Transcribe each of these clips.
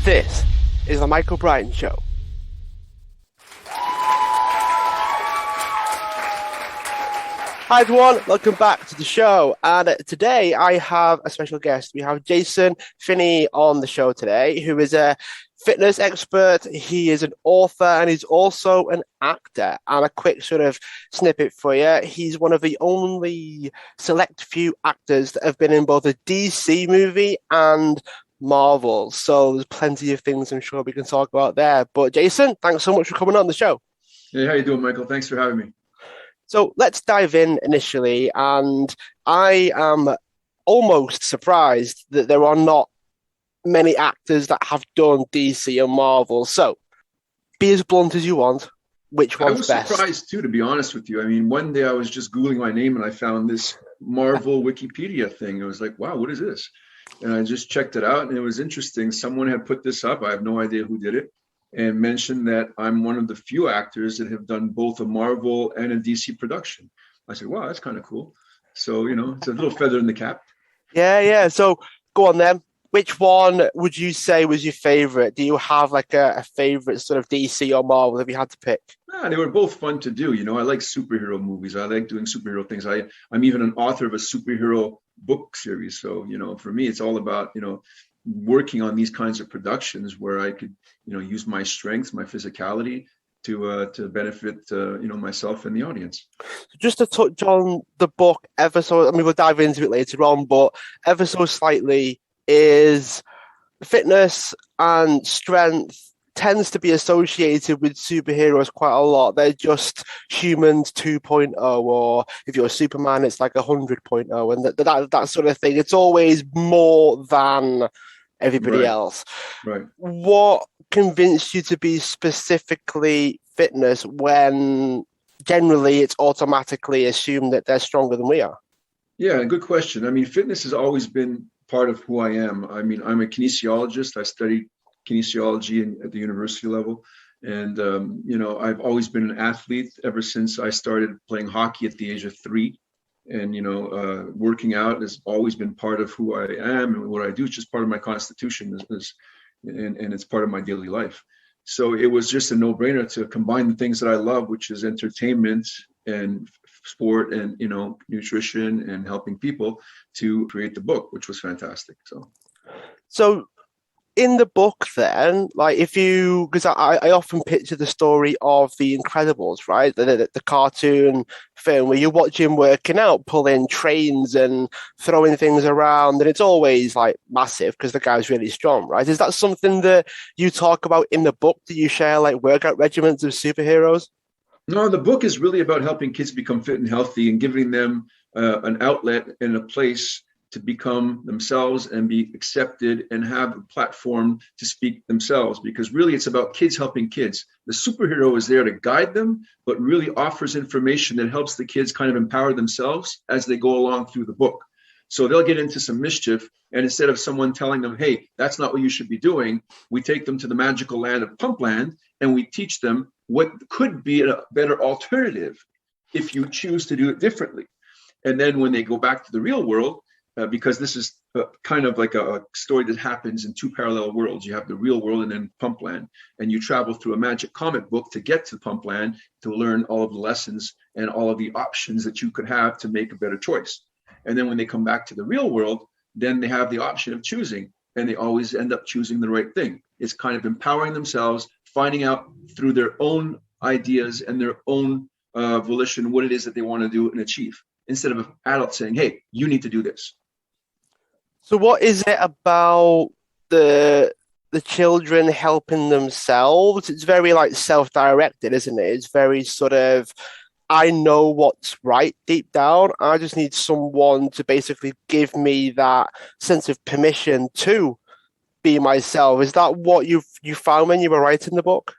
This is the Michael Bryan Show. Hi everyone, welcome back to the show. And today I have a special guest. We have Jasson Finney on the show today, who is a fitness expert. He is an author and he's also an actor. And a quick sort of snippet for you. He's one of the only select few actors that have been in both a DC movie and Marvel. So there's plenty of things I'm sure we can talk about there. But Jasson, thanks so much for coming on the show. Hey, how you doing, Michael? Thanks for having me. So let's dive in initially, and I am almost surprised that there are not many actors that have done DC and Marvel. So be as blunt as you want. Which one's best? I was surprised too, to be honest with you. I mean, one day I was just Googling my name and I found this Marvel Wikipedia thing. I was like, wow, what is this? And I just checked it out and it was interesting. Someone had put this up. I have no idea who did it. And mentioned that I'm one of the few actors that have done both a Marvel and a DC production. I said, wow, that's kind of cool. So, it's a little feather in the cap. Yeah. So go on then. Which one would you say was your favorite? Do you have like a favorite sort of DC or Marvel if you had to pick? Yeah, they were both fun to do. I like superhero movies. I like doing superhero things. I'm even an author of a superhero book series. So, for me, it's all about, working on these kinds of productions where I could, use my strengths, my physicality to benefit, myself and the audience. Just to touch on the book ever so, we'll dive into it later on, but ever so slightly is fitness and strength tends to be associated with superheroes quite a lot. They're just humans 2.0, or if you're a Superman, it's like 100.0, and that sort of thing. It's always more than everybody else. Right. What convinced you to be specifically fitness when generally it's automatically assumed that they're stronger than we are? Yeah, good question. I mean, fitness has always been part of who I am. I mean, I'm a kinesiologist. I studied kinesiology at the university level. And, I've always been an athlete ever since I started playing hockey at the age of 3. And, working out has always been part of who I am, and what I do is just part of my constitution and it's part of my daily life. So it was just a no-brainer to combine the things that I love, which is entertainment and sport and, nutrition and helping people, to create the book, which was fantastic. So in the book then, like because I often picture the story of The Incredibles, right? The cartoon film where you watch him working out, pulling trains and throwing things around, and it's always like massive because the guy's really strong, right? Is that something that you talk about in the book? Do you share like workout regimens of superheroes? No, the book is really about helping kids become fit and healthy and giving them an outlet and a place to become themselves and be accepted and have a platform to speak themselves, because really it's about kids helping kids. The superhero is there to guide them, but really offers information that helps the kids kind of empower themselves as they go along through the book. So they'll get into some mischief, and instead of someone telling them, hey, that's not what you should be doing, we take them to the magical land of Pumpland and we teach them what could be a better alternative if you choose to do it differently. And then when they go back to the real world, because this is kind of like a story that happens in two parallel worlds. You have the real world and then Pumpland, and you travel through a magic comic book to get to Pumpland to learn all of the lessons and all of the options that you could have to make a better choice. And then when they come back to the real world, then they have the option of choosing, and they always end up choosing the right thing. It's kind of empowering themselves, finding out through their own ideas and their own volition what it is that they want to do and achieve, instead of an adult saying, hey, you need to do this. So what is it about the children helping themselves? It's very like self-directed, isn't it? It's very sort of, I know what's right deep down. I just need someone to basically give me that sense of permission to be myself. Is that what you found when you were writing the book?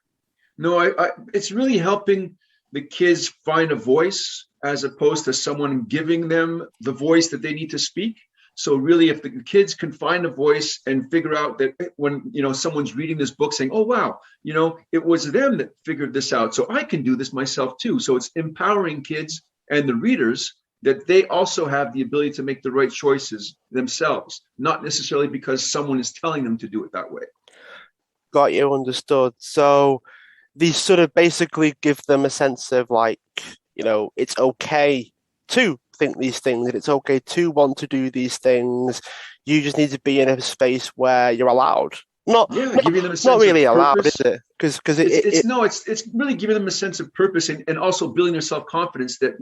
No, it's really helping the kids find a voice as opposed to someone giving them the voice that they need to speak. So really, if the kids can find a voice and figure out that when, someone's reading this book saying, oh, wow, it was them that figured this out, so I can do this myself too. So it's empowering kids and the readers that they also have the ability to make the right choices themselves, not necessarily because someone is telling them to do it that way. Got you, understood. So these sort of basically give them a sense of like, it's okay to think these things, and it's okay to want to do these things. You just need to be in a space where you're allowed. Not Yeah, not giving them a not sense really of allowed, is purpose. it? Because It's really giving them a sense of purpose, and also building their self-confidence that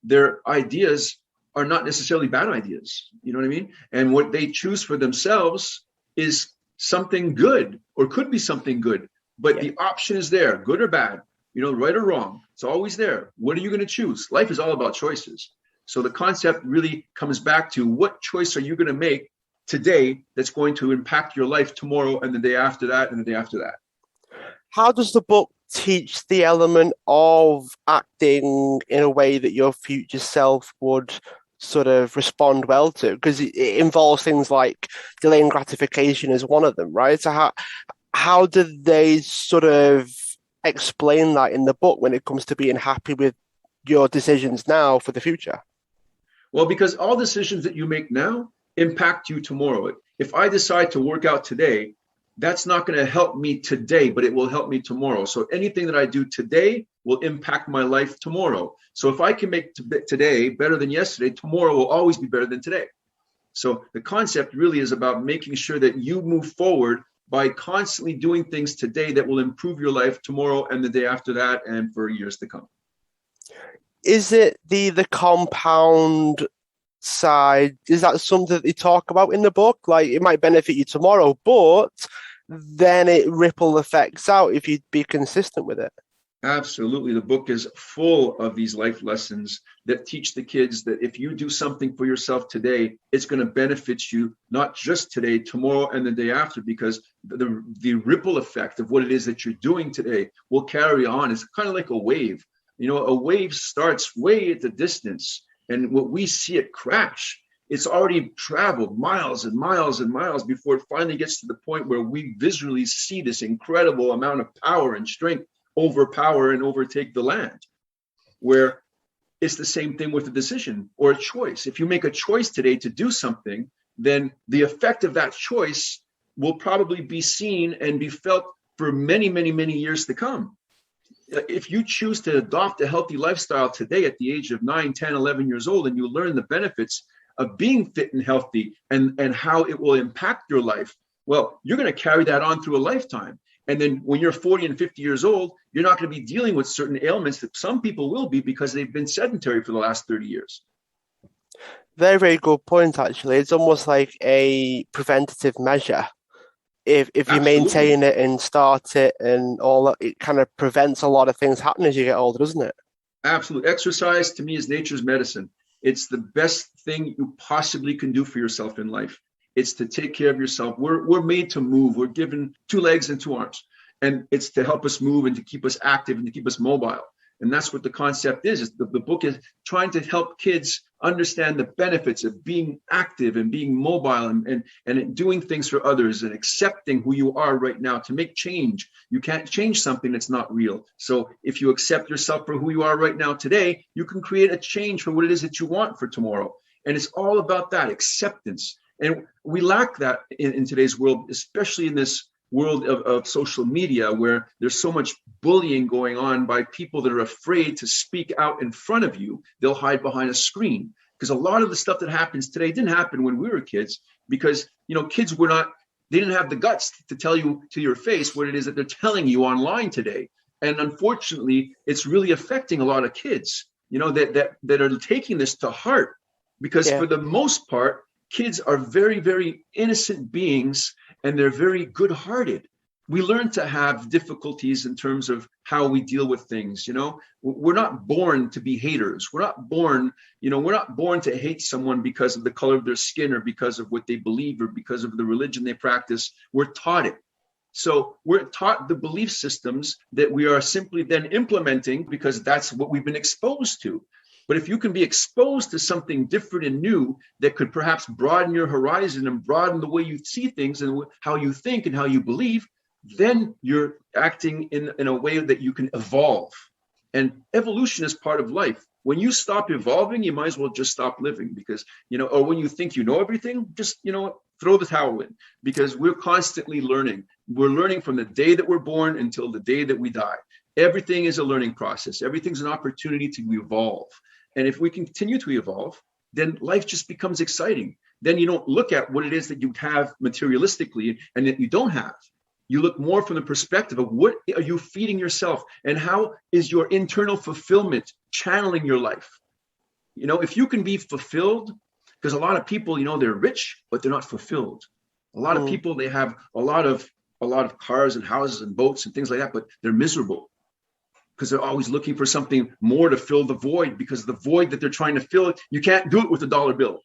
their ideas are not necessarily bad ideas. You know what I mean? And what they choose for themselves is something good, or could be something good. But yeah. the option is there, good or bad, right or wrong. It's always there. What are you going to choose? Life is all about choices. So the concept really comes back to, what choice are you going to make today that's going to impact your life tomorrow, and the day after that, and the day after that. How does the book teach the element of acting in a way that your future self would sort of respond well to? Because it involves things like delaying gratification as one of them, right? So how do they sort of explain that in the book when it comes to being happy with your decisions now for the future? Well, because all decisions that you make now impact you tomorrow. If I decide to work out today, that's not going to help me today, but it will help me tomorrow. So anything that I do today will impact my life tomorrow. So if I can make today better than yesterday, tomorrow will always be better than today. So the concept really is about making sure that you move forward by constantly doing things today that will improve your life tomorrow, and the day after that, and for years to come. Is it the compound side? Is that something that they talk about in the book? Like, it might benefit you tomorrow, but then it ripple effects out if you be consistent with it. Absolutely. The book is full of these life lessons that teach the kids that if you do something for yourself today, it's going to benefit you not just today, tomorrow, and the day after, because the ripple effect of what it is that you're doing today will carry on. It's kind of like a wave. A wave starts way at the distance, and what we see it crash, it's already traveled miles and miles and miles before it finally gets to the point where we visually see this incredible amount of power and strength overpower and overtake the land. Where it's the same thing with a decision or a choice. If you make a choice today to do something, then the effect of that choice will probably be seen and be felt for many, many, many years to come. If you choose to adopt a healthy lifestyle today at the age of 9, 10, 11 years old, and you learn the benefits of being fit and healthy, and how it will impact your life, well, you're going to carry that on through a lifetime. And then when you're 40 and 50 years old, you're not going to be dealing with certain ailments that some people will be, because they've been sedentary for the last 30 years. Very, very good point, actually. It's almost like a preventative measure. If you Absolutely. maintain it and start it and all that, it kind of prevents a lot of things happening as you get older, doesn't it? Absolutely. Exercise, to me, is nature's medicine. It's the best thing you possibly can do for yourself in life. It's to take care of yourself. We're made to move. We're given 2 legs and 2 arms, and it's to help us move and to keep us active and to keep us mobile. And that's what the concept is. The book is trying to help kids understand the benefits of being active and being mobile, and doing things for others, and accepting who you are right now to make change. You can't change something that's not real. So if you accept yourself for who you are right now today, you can create a change for what it is that you want for tomorrow. And it's all about that acceptance. And we lack that in today's world, especially in this world of social media, where there's so much bullying going on by people that are afraid to speak out in front of you. They'll hide behind a screen, because a lot of the stuff that happens today didn't happen when we were kids, because kids they didn't have the guts to tell you to your face what it is that they're telling you online today. And unfortunately, it's really affecting a lot of kids, that are taking this to heart, because for the most part, kids are very, very innocent beings, and they're very good-hearted. We learn to have difficulties in terms of how we deal with things. We're not born to be haters. We're not born to hate someone because of the color of their skin, or because of what they believe, or because of the religion they practice. We're taught it. So we're taught the belief systems that we are simply then implementing, because that's what we've been exposed to. But if you can be exposed to something different and new that could perhaps broaden your horizon and broaden the way you see things and how you think and how you believe, then you're acting in a way that you can evolve. And evolution is part of life. When you stop evolving, you might as well just stop living, because, or when you think you know everything, just, throw the towel in, because we're constantly learning. We're learning from the day that we're born until the day that we die. Everything is a learning process. Everything's an opportunity to evolve. And if we continue to evolve, then life just becomes exciting. Then you don't look at what it is that you have materialistically and that you don't have. You look more from the perspective of what are you feeding yourself, and how is your internal fulfillment channeling your life? If you can be fulfilled, because a lot of people, they're rich, but they're not fulfilled. A lot of people, they have a lot of cars and houses and boats and things like that, but they're miserable because they're always looking for something more to fill the void, because the void that they're trying to fill, you can't do it with a dollar bill.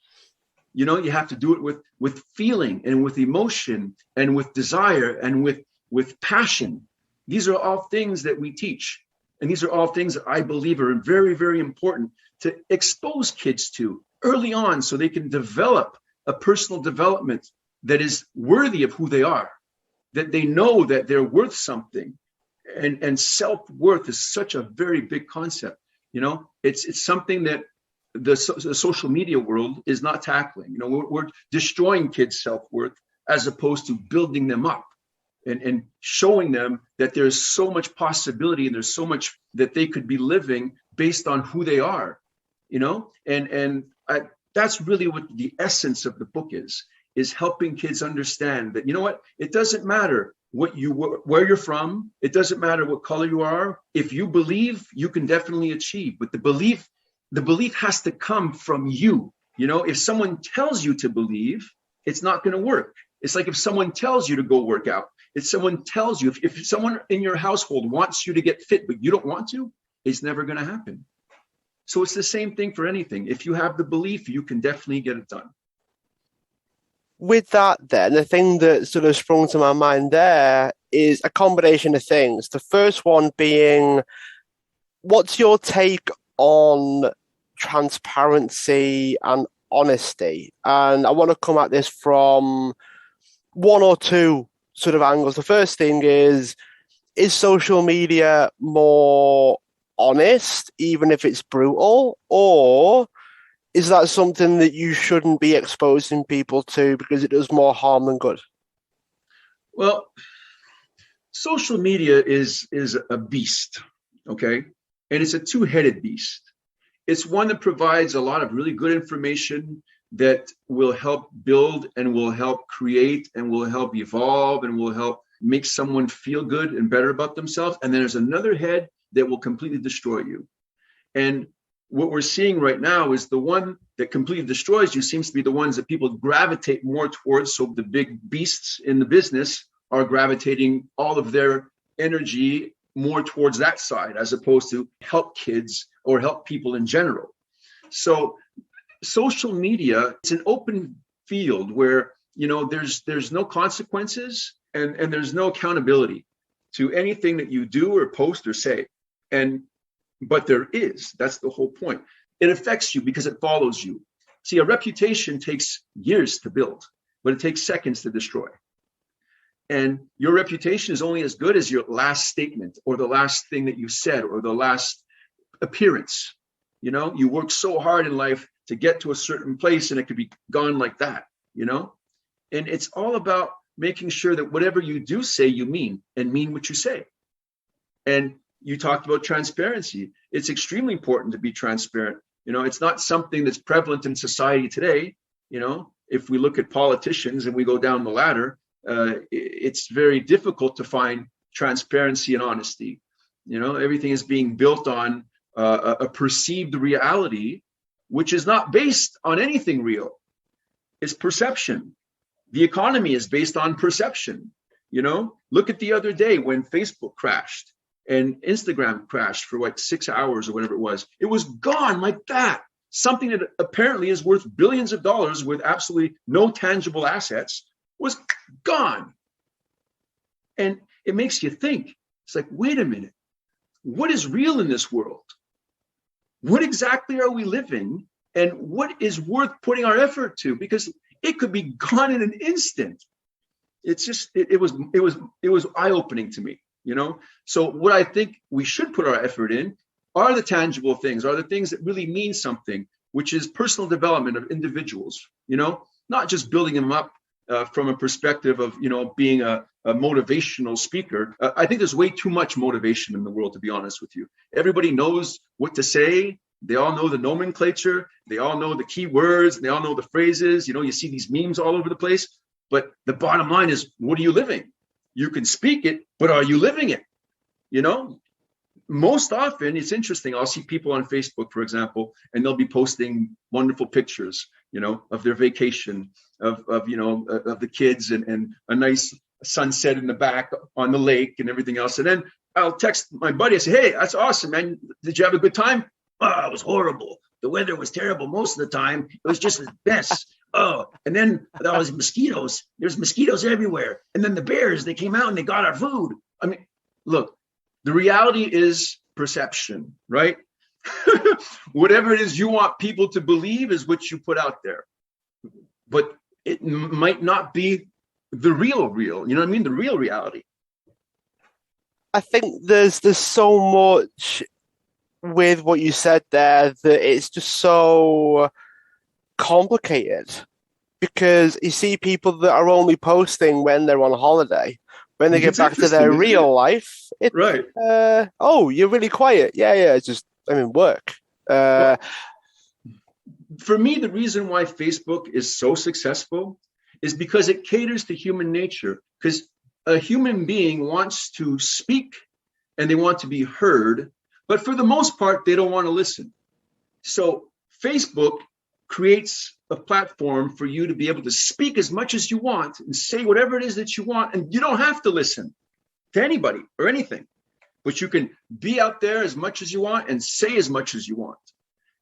You have to do it with feeling and with emotion and with desire and with passion. These are all things that we teach. And these are all things that I believe are very, very important to expose kids to early on, so they can develop a personal development that is worthy of who they are, that they know that they're worth something. And self-worth is such a very big concept. It's something that the social media world is not tackling. We're destroying kids' self-worth as opposed to building them up and showing them that there's so much possibility and there's so much that they could be living based on who they are. That's really what the essence of the book is helping kids understand that, it doesn't matter where you're from. It doesn't matter what color you are. If you believe, you can definitely achieve. But the belief has to come from you. If someone tells you to believe, it's not going to work. It's like if someone tells you to go work out. If someone tells you, if someone in your household wants you to get fit, but you don't want to, it's never going to happen. So it's the same thing for anything. If you have the belief, you can definitely get it done. With that, then, the thing that sort of sprung to my mind there is a combination of things. The first one being, what's your take on transparency and honesty? And I want to come at this from one or two sort of angles. The first thing is social media more honest, even if it's brutal, or is that something that you shouldn't be exposing people to because it does more harm than good? Well, social media is a beast, okay? And it's a two-headed beast. It's one that provides a lot of really good information that will help build and will help create and will help evolve and will help make someone feel good and better about themselves. And then there's another head that will completely destroy you. And what we're seeing right now is the one that completely destroys you seems to be the ones that people gravitate more towards. So the big beasts in the business are gravitating all of their energy more towards that side, as opposed to help kids or help people in general. So social media, it's an open field where, there's no consequences and there's no accountability to anything that you do or post or say. But there is. That's the whole point. It affects you because it follows you. See, a reputation takes years to build, but it takes seconds to destroy. And your reputation is only as good as your last statement or the last thing that you said or the last appearance. You work so hard in life to get to a certain place and it could be gone like that, And it's all about making sure that whatever you do say, you mean, and mean what you say. And you talked about transparency. It's extremely important to be transparent. It's not something that's prevalent in society today. If we look at politicians and we go down the ladder, it's very difficult to find transparency and honesty. Everything is being built on a perceived reality, which is not based on anything real. It's perception. The economy is based on perception. Look at the other day when Facebook crashed and Instagram crashed for like 6 hours or whatever it was. It was gone like that. Something that apparently is worth billions of dollars with absolutely no tangible assets was gone. And it makes you think. It's like, wait a minute. What is real in this world? What exactly are we living? And what is worth putting our effort to? Because it could be gone in an instant. It's just, it was eye-opening to me. So what I think we should put our effort in are the tangible things, are the things that really mean something, which is personal development of individuals, not just building them up from a perspective of, being a motivational speaker. I think there's way too much motivation in the world, to be honest with you. Everybody knows what to say. They all know the nomenclature. They all know the key words. They all know the phrases. You see these memes all over the place. But the bottom line is, what are you living? You can speak it, but are you living it? Most often, it's interesting. I'll see people on Facebook, for example, and they'll be posting wonderful pictures, of their vacation, of the kids and a nice sunset in the back on the lake and everything else. And then I'll text my buddy. I say, hey, that's awesome, man. Did you have a good time? Oh, it was horrible. The weather was terrible most of the time. It was just the best. Oh, and then there was mosquitoes. There's mosquitoes everywhere. And then the bears, they came out and they got our food. I mean, look, the reality is perception, right? Whatever it is you want people to believe is what you put out there. But it might not be the real. You know what I mean? The real reality. I think there's so much with what you said there that it's just so complicated, because you see people that are only posting when they're on holiday. When they get back to their real life, right? Oh, you're really quiet. Yeah. It's just, work. For me, the reason why Facebook is so successful is because it caters to human nature. Because a human being wants to speak and they want to be heard, but for the most part, they don't want to listen. So Facebook creates a platform for you to be able to speak as much as you want and say whatever it is that you want, and you don't have to listen to anybody or anything, but you can be out there as much as you want and say as much as you want.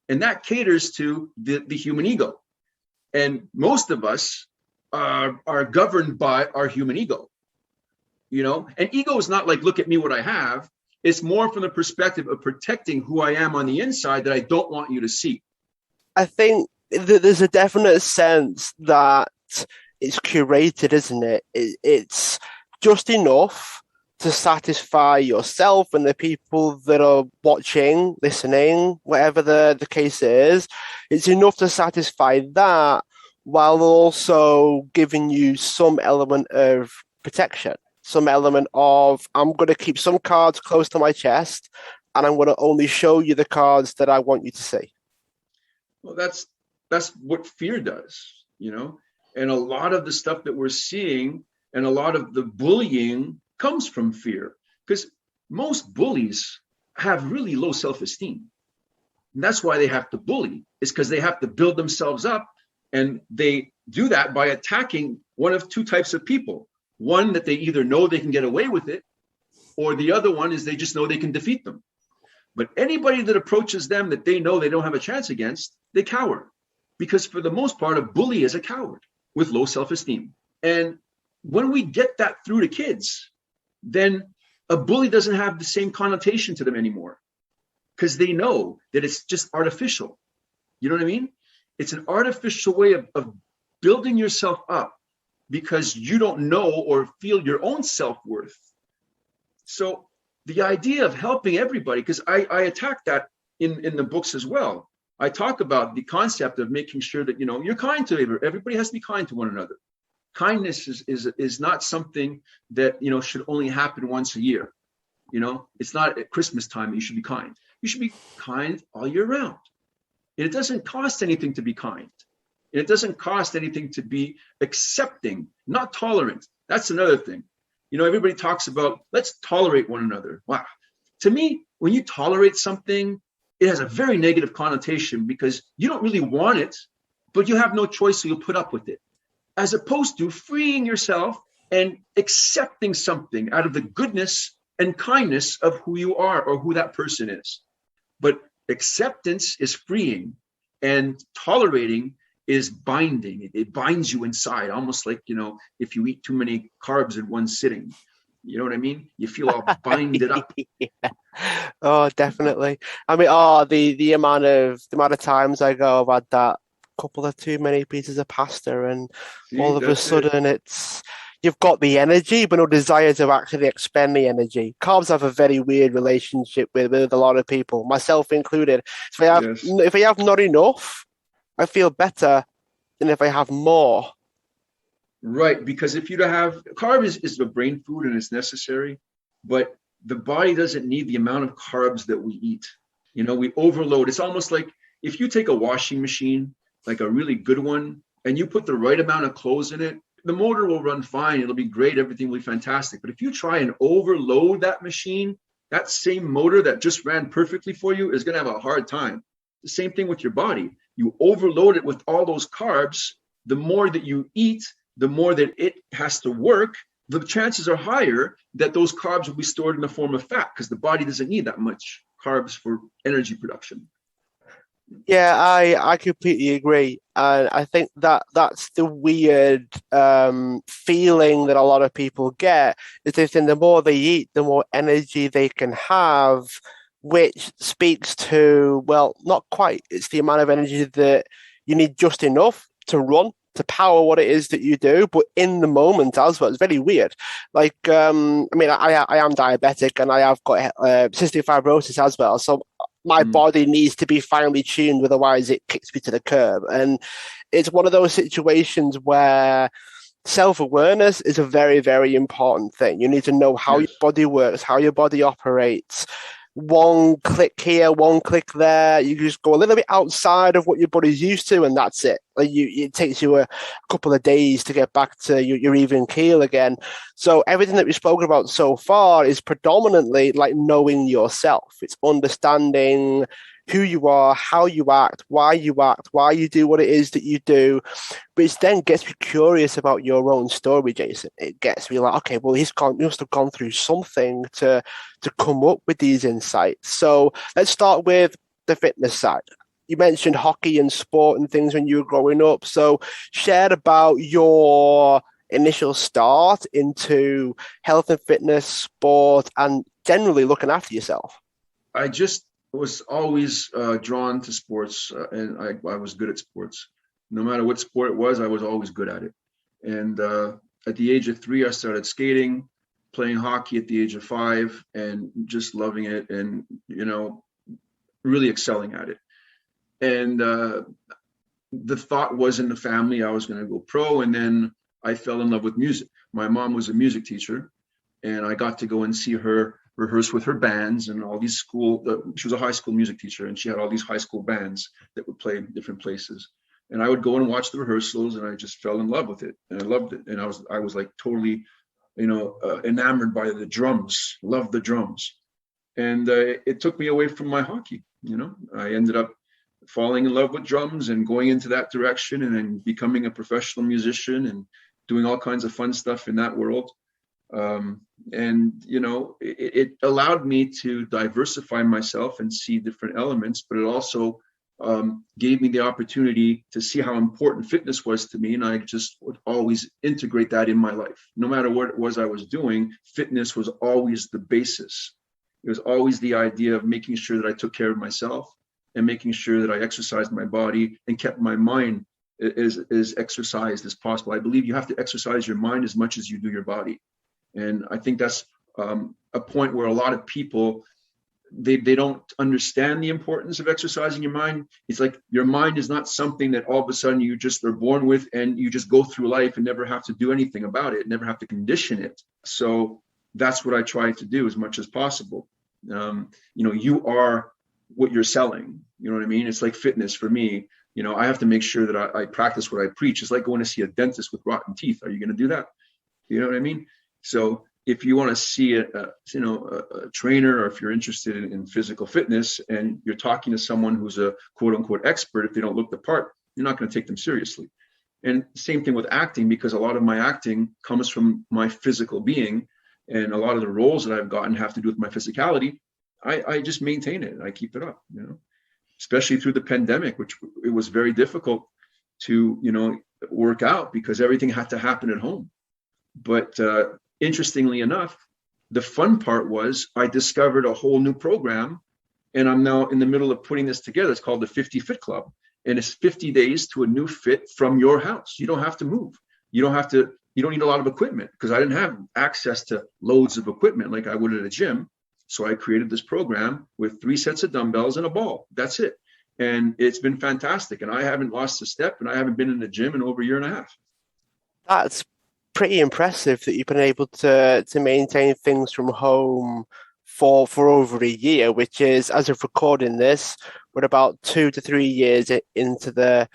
And that caters to the human ego. And most of us are governed by our human ego, and ego is not like, look at me, what I have. It's more from the perspective of protecting who I am on the inside that I don't want you to see. I think that there's a definite sense that it's curated, isn't it? It's just enough to satisfy yourself and the people that are watching, listening, whatever the case is. It's enough to satisfy that while also giving you some element of protection, some element of, I'm going to keep some cards close to my chest and I'm going to only show you the cards that I want you to see. Well, that's what fear does, and a lot of the stuff that we're seeing and a lot of the bullying comes from fear, because most bullies have really low self-esteem. And that's why they have to bully, is because they have to build themselves up, and they do that by attacking one of two types of people. One, that they either know they can get away with it, or the other one is they just know they can defeat them. But anybody that approaches them that they know they don't have a chance against, they cower. Because for the most part, a bully is a coward with low self-esteem. And when we get that through to kids, then a bully doesn't have the same connotation to them anymore, because they know that it's just artificial. You know what I mean? It's an artificial way of building yourself up because you don't know or feel your own self-worth. So the idea of helping everybody, because I attack that in the books as well. I talk about the concept of making sure that, you're kind to everybody. Has to be kind to one another. Kindness is not something that, should only happen once a year. It's not at Christmas time that you should be kind. You should be kind all year round. And it doesn't cost anything to be kind. And it doesn't cost anything to be accepting, not tolerant. That's another thing. Everybody talks about, let's tolerate one another. Wow. To me, when you tolerate something, it has a very negative connotation because you don't really want it, but you have no choice, so you'll put up with it. As opposed to freeing yourself and accepting something out of the goodness and kindness of who you are or who that person is. But acceptance is freeing, and tolerating is binding. It binds you inside, almost like, if you eat too many carbs in one sitting. You know what I mean? You feel all binded up. Yeah. Oh, definitely. I mean, the amount of times I go, I've had that couple of too many pieces of pasta, and all of a sudden you've got the energy, but no desire to actually expend the energy. Carbs have a very weird relationship with a lot of people, myself included. If I have not enough, I feel better than if I have more. Right, because if you have carb is the brain food and it's necessary, but the body doesn't need the amount of carbs that we eat. We overload. It's almost like if you take a washing machine, like a really good one, and you put the right amount of clothes in it, the motor will run fine. It'll be great. Everything will be fantastic. But if you try and overload that machine, that same motor that just ran perfectly for you is going to have a hard time. The same thing with your body. You overload it with all those carbs. The more that you eat, the more that it has to work, the chances are higher that those carbs will be stored in the form of fat because the body doesn't need that much carbs for energy production. Yeah, I completely agree. And I think that's the weird feeling that a lot of people get is they think the more they eat, the more energy they can have, which speaks to, well, not quite. It's the amount of energy that you need just enough to run, to power what it is that you do, but in the moment as well. It's very weird. Like, I mean, I am diabetic and I have got cystic fibrosis as well. So my body needs to be finely tuned, otherwise it kicks me to the curb. And it's one of those situations where self-awareness is a very, very important thing. You need to know how your body works, how your body operates. One click here, one click there. You just go a little bit outside of what your body's used to, and that's it. Like it takes you a couple of days to get back to your even keel again. So everything that we've spoken about so far is predominantly like knowing yourself. It's understanding who you are, how you act, why you do what it is that you do, which then gets me curious about your own story, Jasson. It gets me like, okay, well, he must have gone through something to come up with these insights. So let's start with the fitness side. You mentioned hockey and sport and things when you were growing up. So share about your initial start into health and fitness, sport, and generally looking after yourself. I just was always drawn to sports, and I was good at sports. No matter what sport it was, I was always good at it. And at the age of 3, I started skating, playing hockey at the age of 5, and just loving it and, really excelling at it. And the thought was in the family, I was going to go pro. And then I fell in love with music. My mom was a music teacher, and I got to go and see her rehearse with her bands and all these she was a high school music teacher, and she had all these high school bands that would play in different places. And I would go and watch the rehearsals, and I just fell in love with it, and I loved it. And I was like totally, enamored by the drums, loved the drums. And it took me away from my hockey. I ended up falling in love with drums and going into that direction, and then becoming a professional musician and doing all kinds of fun stuff in that world. It allowed me to diversify myself and see different elements, but it also gave me the opportunity to see how important fitness was to me. And I just would always integrate that in my life. No matter what it was I was doing, fitness was always the basis. It was always the idea of making sure that I took care of myself and making sure that I exercised my body and kept my mind as exercised as possible. I believe you have to exercise your mind as much as you do your body. And I think that's a point where a lot of people, they don't understand the importance of exercising your mind. It's like your mind is not something that all of a sudden you just are born with and you just go through life and never have to do anything about it, never have to condition it. So that's what I try to do as much as possible. You are what you're selling. You know what I mean? It's like fitness for me. I have to make sure that I practice what I preach. It's like going to see a dentist with rotten teeth. Are you going to do that? You know what I mean? So if you want to see a trainer, or if you're interested in physical fitness and you're talking to someone who's a quote unquote expert, if they don't look the part, you're not going to take them seriously. And same thing with acting, because a lot of my acting comes from my physical being, and a lot of the roles that I've gotten have to do with my physicality. I just maintain it. I keep it up, especially through the pandemic, which it was very difficult to, work out because everything had to happen at home. But interestingly enough, the fun part was I discovered a whole new program, and I'm now in the middle of putting this together. It's called the 50 Fit Club, and it's 50 days to a new fit from your house. You don't have to move. You don't need a lot of equipment, because I didn't have access to loads of equipment like I would at a gym. So I created this program with 3 sets of dumbbells and a ball. That's it. And it's been fantastic. And I haven't lost a step, and I haven't been in the gym in over a year and a half. That's pretty impressive that you've been able to maintain things from home for over a year, which is, as of recording this, we're about 2 to 3 years into the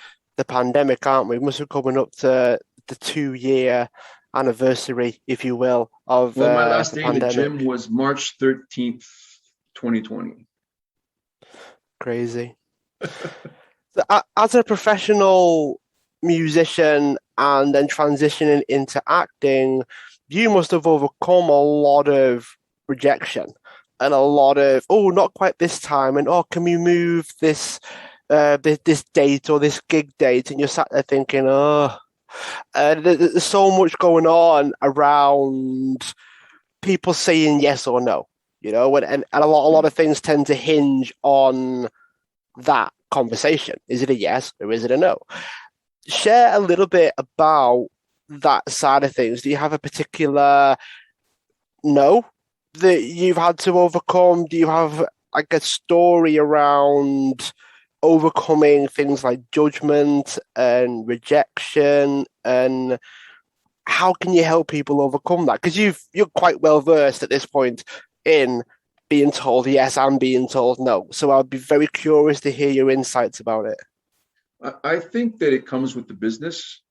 pandemic, aren't we? We must be coming up to the 2 year anniversary, if you will, of Well, my last the day in the pandemic. gym was March 13th, 2020. Crazy. So, as a professional musician and then transitioning into acting, you must have overcome a lot of rejection and a lot of, oh, not quite this time, and oh, can we move this date or this gig date? And you're sat there thinking, oh, there's so much going on around people saying yes or no, and a lot of things tend to hinge on that conversation. Is it a yes or is it a no? Share a little bit about that side of things. Do you have a particular no that you've had to overcome? Do you have like a story around overcoming things like judgment and rejection, and how can you help people overcome that? Because you're quite well versed at this point in being told yes and being told no. So I'd be very curious to hear your insights about it. I think that it comes with the business.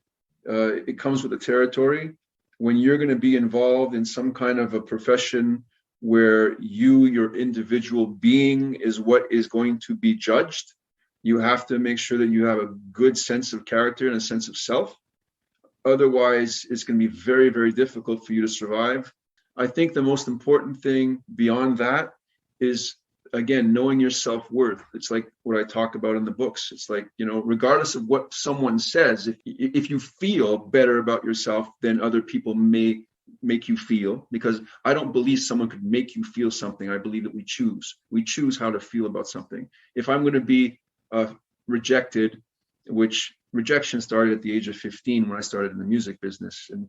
It comes with the territory. When you're going to be involved in some kind of a profession where your individual being is what is going to be judged, you have to make sure that you have a good sense of character and a sense of self. Otherwise, it's going to be very, very difficult for you to survive. I think the most important thing beyond that is, again, knowing your self-worth. It's like what I talk about in the books. It's like, regardless of what someone says, if you feel better about yourself than other people may make you feel, because I don't believe someone could make you feel something. I believe that we choose how to feel about something. If I'm going to be rejected, which rejection started at the age of 15 when I started in the music business, and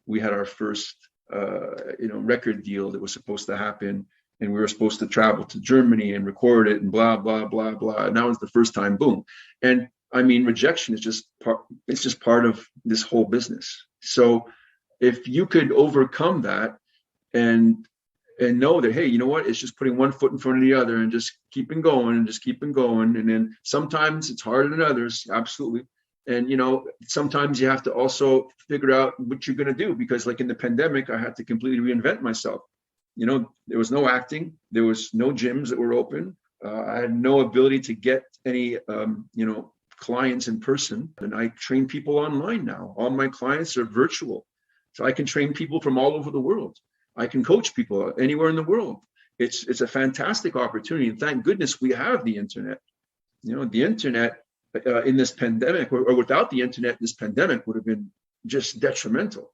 we had our first record deal that was supposed to happen, and we were supposed to travel to Germany and record it and blah blah blah blah. And that was the first time, boom. And I mean, rejection is just part of this whole business. So if you could overcome that and know that, hey, you know what, it's just putting one foot in front of the other and just keeping going and just keeping going. And then sometimes it's harder than others, absolutely. And sometimes you have to also figure out what you're going to do, because like in the pandemic, I had to completely reinvent myself. There was no acting, there was no gyms that were open. I had no ability to get any clients in person, and I train people online now. All my clients are virtual, so I can train people from all over the world. I can coach people anywhere in the world. It's a fantastic opportunity, and thank goodness we have the internet. The internet in this pandemic, or without the internet, this pandemic would have been just detrimental.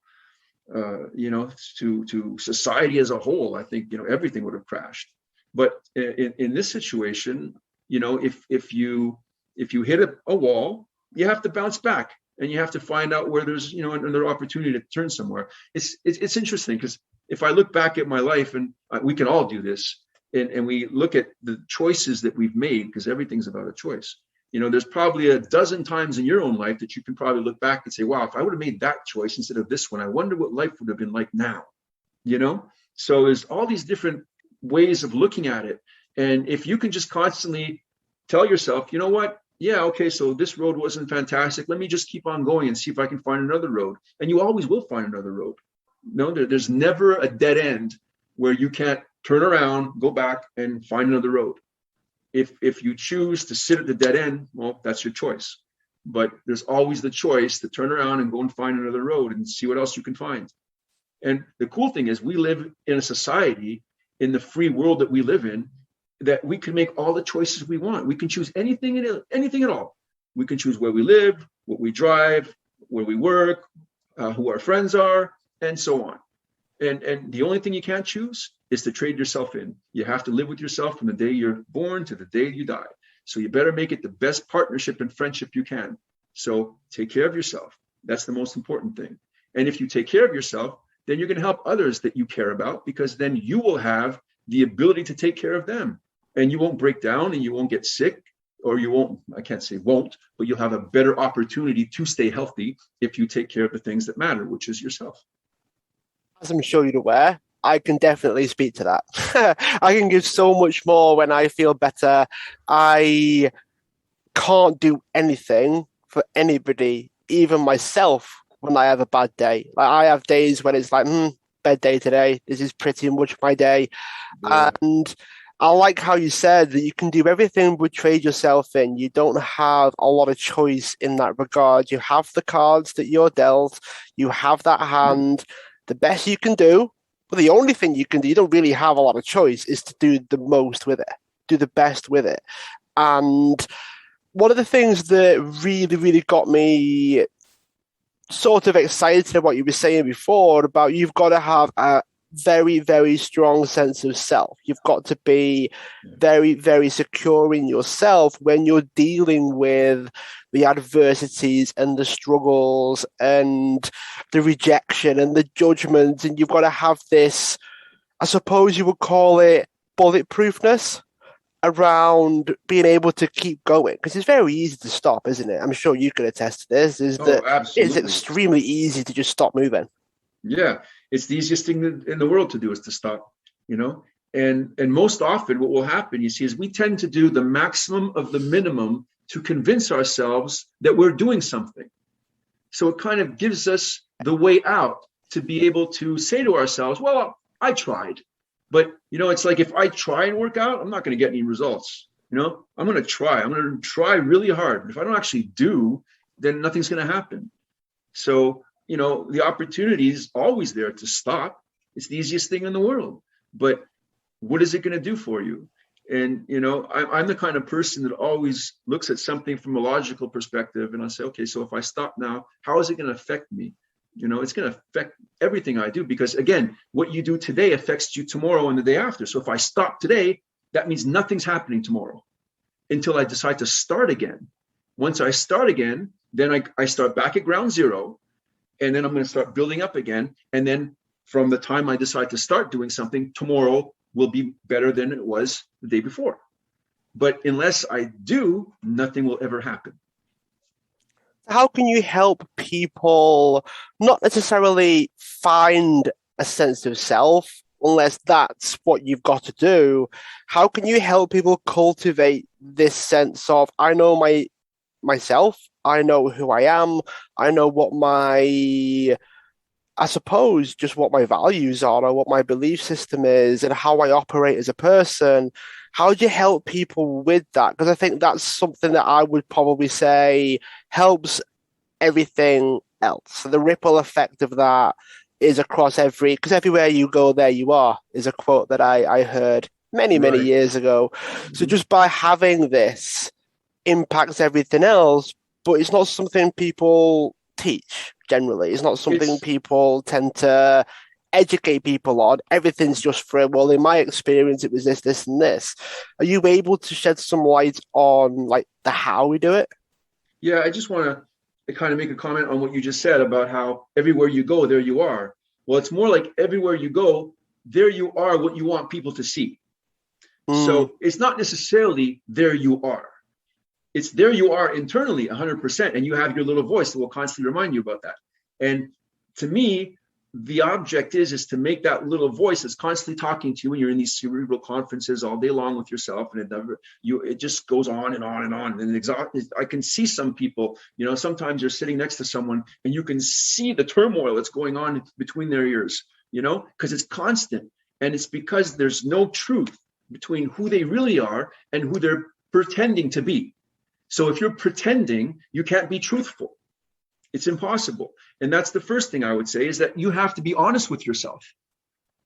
To society as a whole. I think everything would have crashed. But in this situation, if you hit a wall, you have to bounce back, and you have to find out where there's another opportunity to turn somewhere. It's interesting, because if I look back at my life, and we can all do this, and we look at the choices that we've made, because everything's about a choice. There's probably a dozen times in your own life that you can probably look back and say, wow, if I would have made that choice instead of this one, I wonder what life would have been like now. So there's all these different ways of looking at it. And if you can just constantly tell yourself, you know what? Yeah, okay, so this road wasn't fantastic. Let me just keep on going and see if I can find another road. And you always will find another road. There's never a dead end where you can't turn around, go back, and find another road. If you choose to sit at the dead end, well, that's your choice. But there's always the choice to turn around and go and find another road and see what else you can find. And the cool thing is, we live in a society, in the free world that we live in, that we can make all the choices we want. We can choose anything at all. We can choose where we live, what we drive, where we work, who our friends are, and so on. And the only thing you can't choose is to trade yourself in. You have to live with yourself from the day you're born to the day you die. So you better make it the best partnership and friendship you can. So take care of yourself. That's the most important thing. And if you take care of yourself, then you're going to help others that you care about, because then you will have the ability to take care of them, and you won't break down, and you won't get sick, or you won't, I can't say won't, but you'll have a better opportunity to stay healthy if you take care of the things that matter, which is yourself. As I'm sure you're aware, I can definitely speak to that. I can give so much more when I feel better. I can't do anything for anybody, even myself, when I have a bad day. Like I have days when it's like, bad day today. This is pretty much my day. Yeah. And I like how you said that you can do everything but trade yourself in. You don't have a lot of choice in that regard. You have the cards that you're dealt. You have that hand. The best you can do, but the only thing you can do, you don't really have a lot of choice, is to do the most with it, do the best with it. And one of the things that really, really got me sort of excited about what you were saying before about you've got to have a very, very strong sense of self. You've got to be very, very secure in yourself when you're dealing with the adversities and the struggles and the rejection and the judgment. And you've got to have this, I suppose you would call it bulletproofness around being able to keep going, because it's very easy to stop, isn't it? I'm sure you can attest to this, is that it's extremely easy to just stop moving. Yeah, it's the easiest thing in the world to do is to stop, and most often what will happen, you see, is we tend to do the maximum of the minimum to convince ourselves that we're doing something. So it kind of gives us the way out to be able to say to ourselves, well, I tried. But, it's like if I try and work out, I'm not going to get any results. I'm going to try. I'm going to try really hard. But if I don't actually do, then nothing's going to happen. So, the opportunity is always there to stop. It's the easiest thing in the world. But what is it going to do for you? And, I'm the kind of person that always looks at something from a logical perspective. And I say, okay, so if I stop now, how is it going to affect me? It's going to affect everything I do, because again, what you do today affects you tomorrow and the day after. So if I stop today, that means nothing's happening tomorrow until I decide to start again. Once I start again, then I start back at ground zero, and then I'm going to start building up again. And then from the time I decide to start doing something, tomorrow will be better than it was the day before. But unless I do, nothing will ever happen. How can you help people not necessarily find a sense of self, unless that's what you've got to do? How can you help people cultivate this sense of, I know myself, I know who I am, I know what I suppose just what my values are or what my belief system is and how I operate as a person? How do you help people with that? Because I think that's something that I would probably say helps everything else. So the ripple effect of that is across because everywhere you go, there you are, is a quote that I heard many years ago. So just by having this impacts everything else, but it's not something people teach generally. It's not something people tend to educate people on. Everything's just for, well, in my experience, it was this, this, and this. Are you able to shed some light on like the how we do it? Yeah, I just want to kind of make a comment on what you just said about how everywhere you go, there you are. Well, it's more like everywhere you go, there you are what you want people to see. So it's not necessarily there you are. It's there you are internally 100%. And you have your little voice that will constantly remind you about that. And to me, the object is to make that little voice that's constantly talking to you when you're in these cerebral conferences all day long with yourself, and it just goes on and on and on. And I can see some people, sometimes you're sitting next to someone and you can see the turmoil that's going on between their ears, because it's constant. And it's because there's no truth between who they really are and who they're pretending to be. So if you're pretending, you can't be truthful. It's impossible. And that's the first thing I would say, is that you have to be honest with yourself.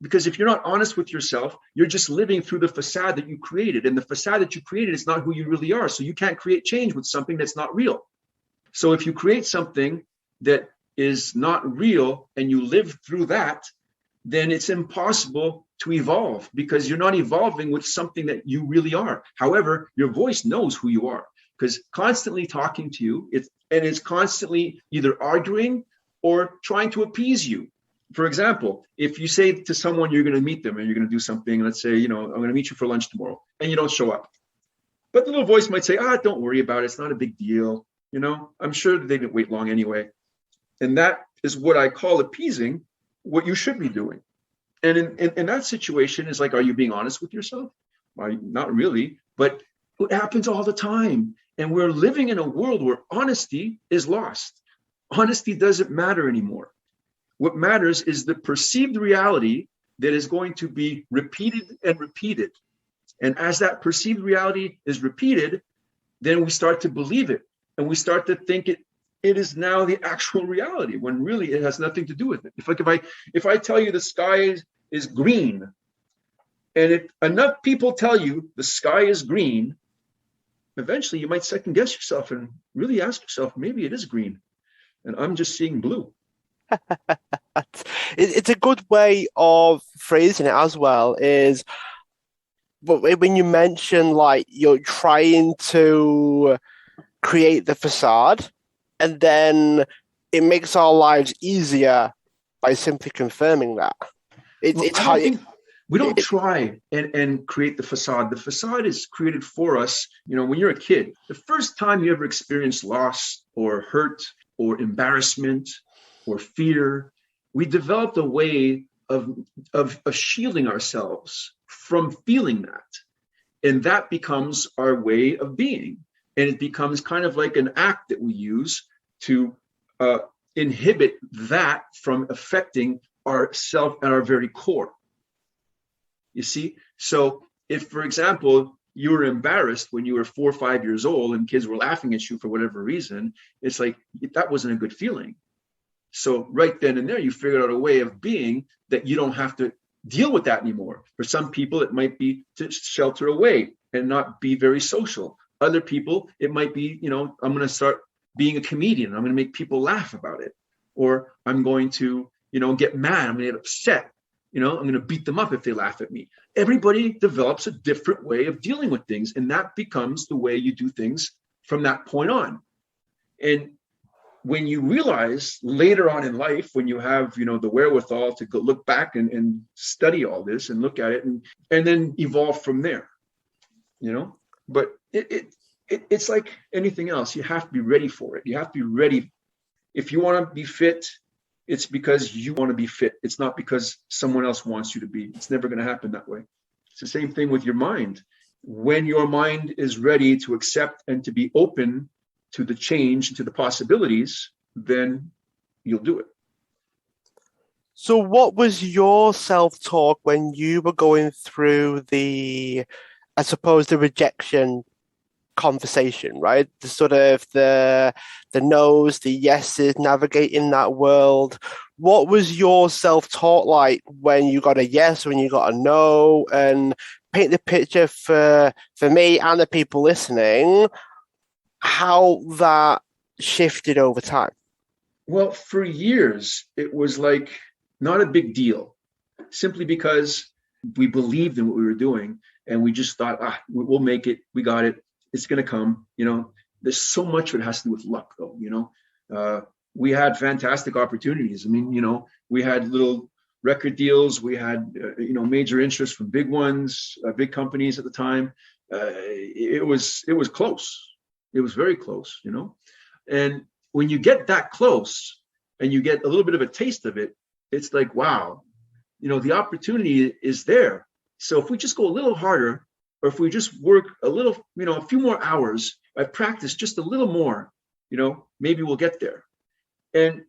Because if you're not honest with yourself, you're just living through the facade that you created. And the facade that you created is not who you really are. So you can't create change with something that's not real. So if you create something that is not real and you live through that, then it's impossible to evolve, because you're not evolving with something that you really are. However, your voice knows who you are, because constantly talking to you, it's constantly either arguing or trying to appease you. For example, if you say to someone you're going to meet them and you're going to do something, let's say, I'm going to meet you for lunch tomorrow, and you don't show up. But the little voice might say, don't worry about it. It's not a big deal. I'm sure they didn't wait long anyway. And that is what I call appeasing what you should be doing. And in that situation is like, are you being honest with yourself? Not really, but it happens all the time. And we're living in a world where honesty is lost. Honesty doesn't matter anymore. What matters is the perceived reality that is going to be repeated and repeated. And as that perceived reality is repeated, then we start to believe it. And we start to think it is now the actual reality, when really it has nothing to do with it. If I tell you the sky is green, and if enough people tell you the sky is green, eventually you might second guess yourself and really ask yourself, maybe it is green and I'm just seeing blue. It's a good way of phrasing it as well, is but when you mention like you're trying to create the facade, and then it makes our lives easier by simply confirming that. It's hard. We don't try and create the facade. The facade is created for us. When you're a kid, the first time you ever experienced loss or hurt or embarrassment or fear, we developed a way of shielding ourselves from feeling that. And that becomes our way of being. And it becomes kind of like an act that we use to inhibit that from affecting ourself at our very core. You see? So if, for example, you were embarrassed when you were 4 or 5 years old and kids were laughing at you for whatever reason, it's like, that wasn't a good feeling. So right then and there, you figured out a way of being that you don't have to deal with that anymore. For some people, it might be to shelter away and not be very social. Other people, it might be, I'm going to start being a comedian. I'm going to make people laugh about it. Or I'm going to, get mad. I'm going to get upset. I'm going to beat them up if they laugh at me. Everybody develops a different way of dealing with things. And that becomes the way you do things from that point on. And when you realize later on in life, when you have, the wherewithal to go look back and study all this and look at it and then evolve from there, but it's like anything else. You have to be ready for it. You have to be ready. If you want to be fit, it's because you want to be fit. It's not because someone else wants you to be. It's never going to happen that way. It's the same thing with your mind. When your mind is ready to accept and to be open to the change, to the possibilities, then you'll do it. So what was your self-talk when you were going through the rejection conversation, right? The sort of the no's, the yeses, navigating that world. What was your self-talk like when you got a yes, when you got a no? And paint the picture for me and the people listening, how that shifted over time. Well, for years, it was like not a big deal, simply because we believed in what we were doing. And we just thought, we'll make it. We got it. It's going to come. There's so much that has to do with luck, though. We had fantastic opportunities. I mean, we had little record deals. We had, major interest from big ones, big companies at the time. It was close. It was very close, And when you get that close and you get a little bit of a taste of it, it's like, wow, the opportunity is there. So if we just go a little harder, or if we just work a little, a few more hours, I practice just a little more, maybe we'll get there. And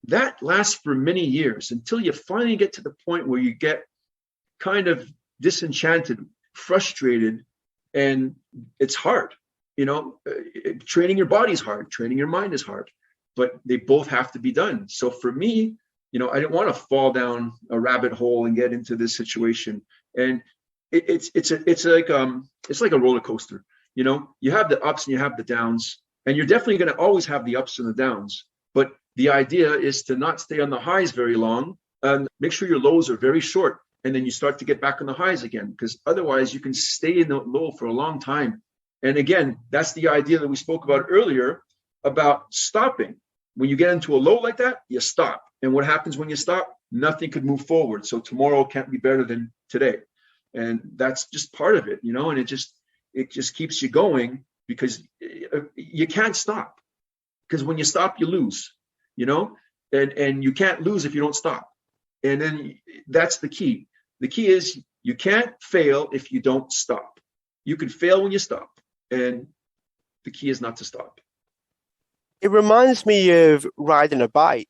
that lasts for many years until you finally get to the point where you get kind of disenchanted, frustrated, and it's hard. Training your body is hard, training your mind is hard, but they both have to be done. So for me, I didn't want to fall down a rabbit hole and get into this situation. And it's like a roller coaster. You have the ups and you have the downs, and you're definitely going to always have the ups and the downs. But the idea is to not stay on the highs very long and make sure your lows are very short. And then you start to get back on the highs again, because otherwise you can stay in the low for a long time. And again, that's the idea that we spoke about earlier about stopping. When you get into a low like that, you stop. And what happens when you stop? Nothing could move forward. So tomorrow can't be better than today. And that's just part of it, and it just keeps you going, because you can't stop. Because when you stop, you lose, and you can't lose if you don't stop. And then that's the key. The key is you can't fail if you don't stop. You can fail when you stop, and the key is not to stop. It reminds me of riding a bike.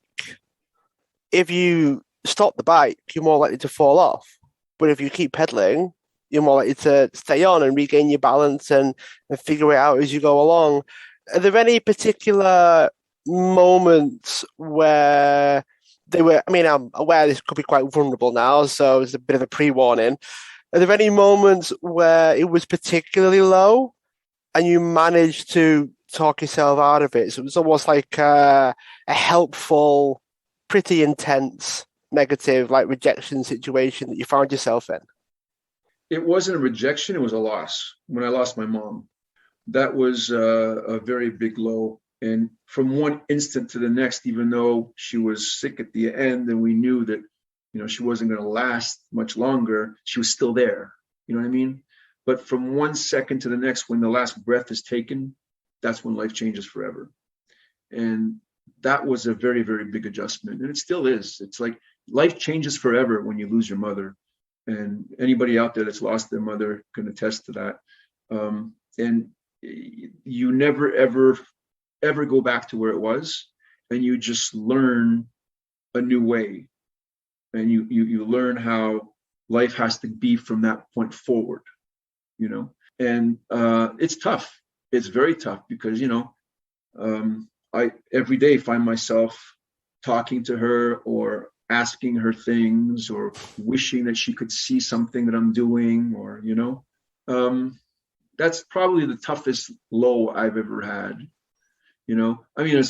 If you stop the bike, you're more likely to fall off. But if you keep pedaling, you're more likely to stay on and regain your balance and figure it out as you go along. Are there any particular moments where they were, I mean, I'm aware this could be quite vulnerable now, so it's a bit of a pre-warning. Are there any moments where it was particularly low and you managed to talk yourself out of it? So it was almost like a helpful, pretty intense, negative, like rejection situation that you found yourself in. It wasn't a rejection, it was a loss. When I lost my mom, that was a very big low. And from one instant to the next, even though she was sick at the end and we knew that, she wasn't going to last much longer, she was still there. You know what I mean? But from one second to the next, when the last breath is taken, that's when life changes forever. And that was a very, very big adjustment. And it still is. It's like life changes forever when you lose your mother. And anybody out there that's lost their mother can attest to that. And you never, ever go back to where it was. And you just learn a new way. And you learn how life has to be from that point forward, And it's tough. It's very tough because, I every day find myself talking to her or asking her things or wishing that she could see something that I'm doing, or, that's probably the toughest low I've ever had. I mean,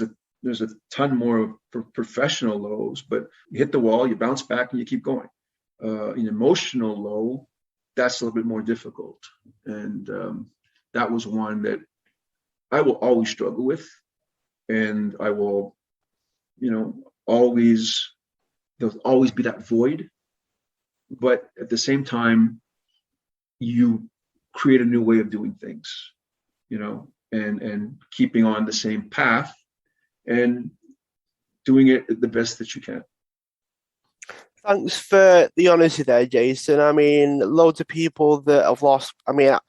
there's a ton more professional lows, but you hit the wall, you bounce back and you keep going. An emotional low, that's a little bit more difficult. And that was one that I will always struggle with. And I will, there'll always be that void. But at the same time, you create a new way of doing things, and keeping on the same path and doing it the best that you can. Thanks for the honesty there, Jasson. I mean, loads of people that have lost, I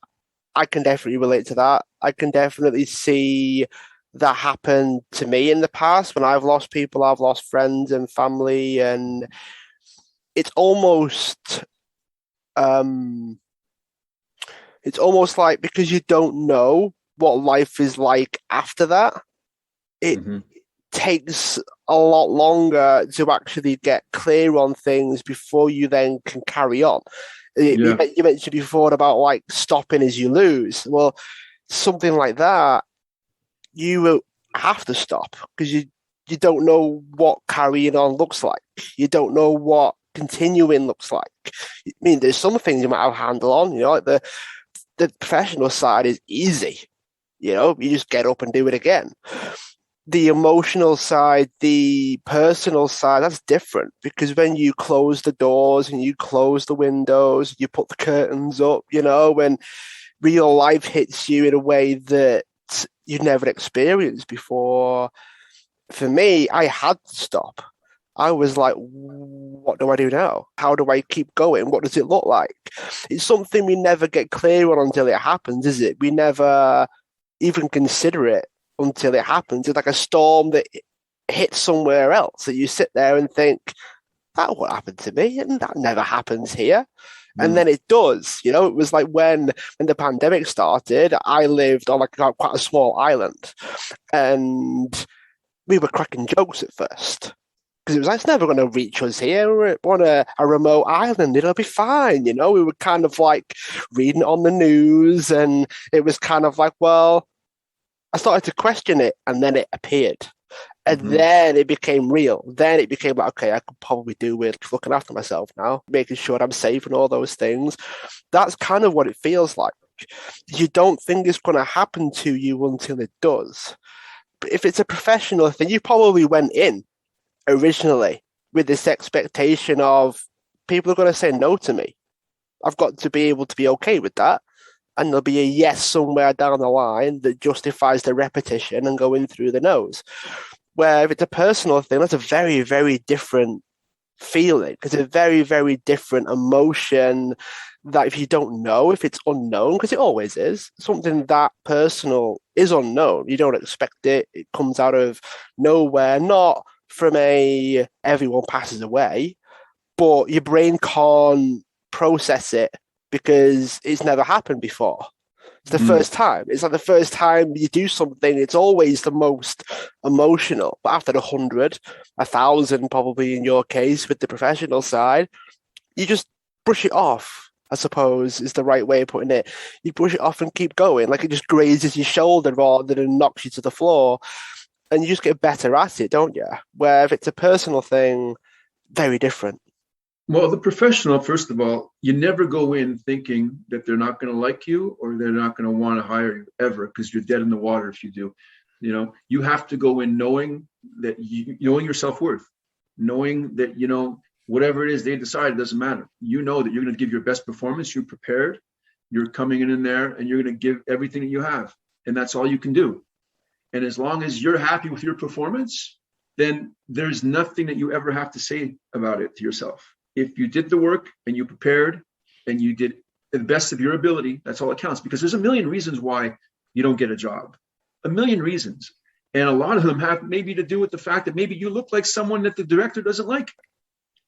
can definitely relate to that. I can definitely see that happen to me in the past. When I've lost people, I've lost friends and family, and it's almost like, because you don't know what life is like after that, it takes a lot longer to actually get clear on things before you then can carry on. You mentioned before about like stopping as you lose. Well, something like that, you will have to stop because you don't know what carrying on looks like. You don't know what continuing looks like. I mean, there's some things you might have a handle on, like the professional side is easy. You just get up and do it again. The emotional side, the personal side, that's different, because when you close the doors and you close the windows, you put the curtains up, when real life hits you in a way that you'd never experienced before. For me, I had to stop. I was like, what do I do now? How do I keep going? What does it look like? It's something we never get clear on until it happens, is it? We never even consider it until it happens. It's like a storm that hits somewhere else, that you sit there and think, that what happened to me? And that never happens here. And then it does. It was like when the pandemic started, I lived on quite a small island, and we were cracking jokes at first, because it was like, it's never going to reach us here. We're on a remote island. It'll be fine. We were kind of like reading on the news, and it was kind of like, well, I started to question it, and then it appeared. And then it became real. Then it became like, okay, I could probably do with looking after myself now, making sure I'm safe and all those things. That's kind of what it feels like. You don't think it's going to happen to you until it does. But if it's a professional thing, you probably went in originally with this expectation of, people are going to say no to me. I've got to be able to be okay with that. and there'll be a yes somewhere down the line that justifies the repetition and going through the nose. Where if it's a personal thing, that's a very, very different feeling, because it's a very, very different emotion that if you don't know, if it's unknown, because it always is, something that personal is unknown. You don't expect it. It comes out of nowhere, not from a everyone passes away, but your brain can't process it because it's never happened before. It's the first time. It's like the first time you do something, it's always the most emotional. But after 100, 1,000 probably in your case with the professional side, you just brush it off, I suppose is the right way of putting it. You brush it off and keep going. Like it just grazes your shoulder rather than knocks you to the floor. And you just get better at it, don't you? Where if it's a personal thing, very different. Well, the professional, first of all, you never go in thinking that they're not going to like you or they're not going to want to hire you ever, because you're dead in the water if you do. You know, you have to go in knowing that knowing your self-worth, knowing that, you know, whatever it is they decide, it doesn't matter. You know that you're going to give your best performance. You're prepared. You're coming in there and you're going to give everything that you have. And that's all you can do. And as long as you're happy with your performance, then there's nothing that you ever have to say about it to yourself. If you did the work and you prepared and you did the best of your ability, that's all that counts, because there's a million reasons why you don't get a job, a million reasons. And a lot of them have maybe to do with the fact that maybe you look like someone that the director doesn't like,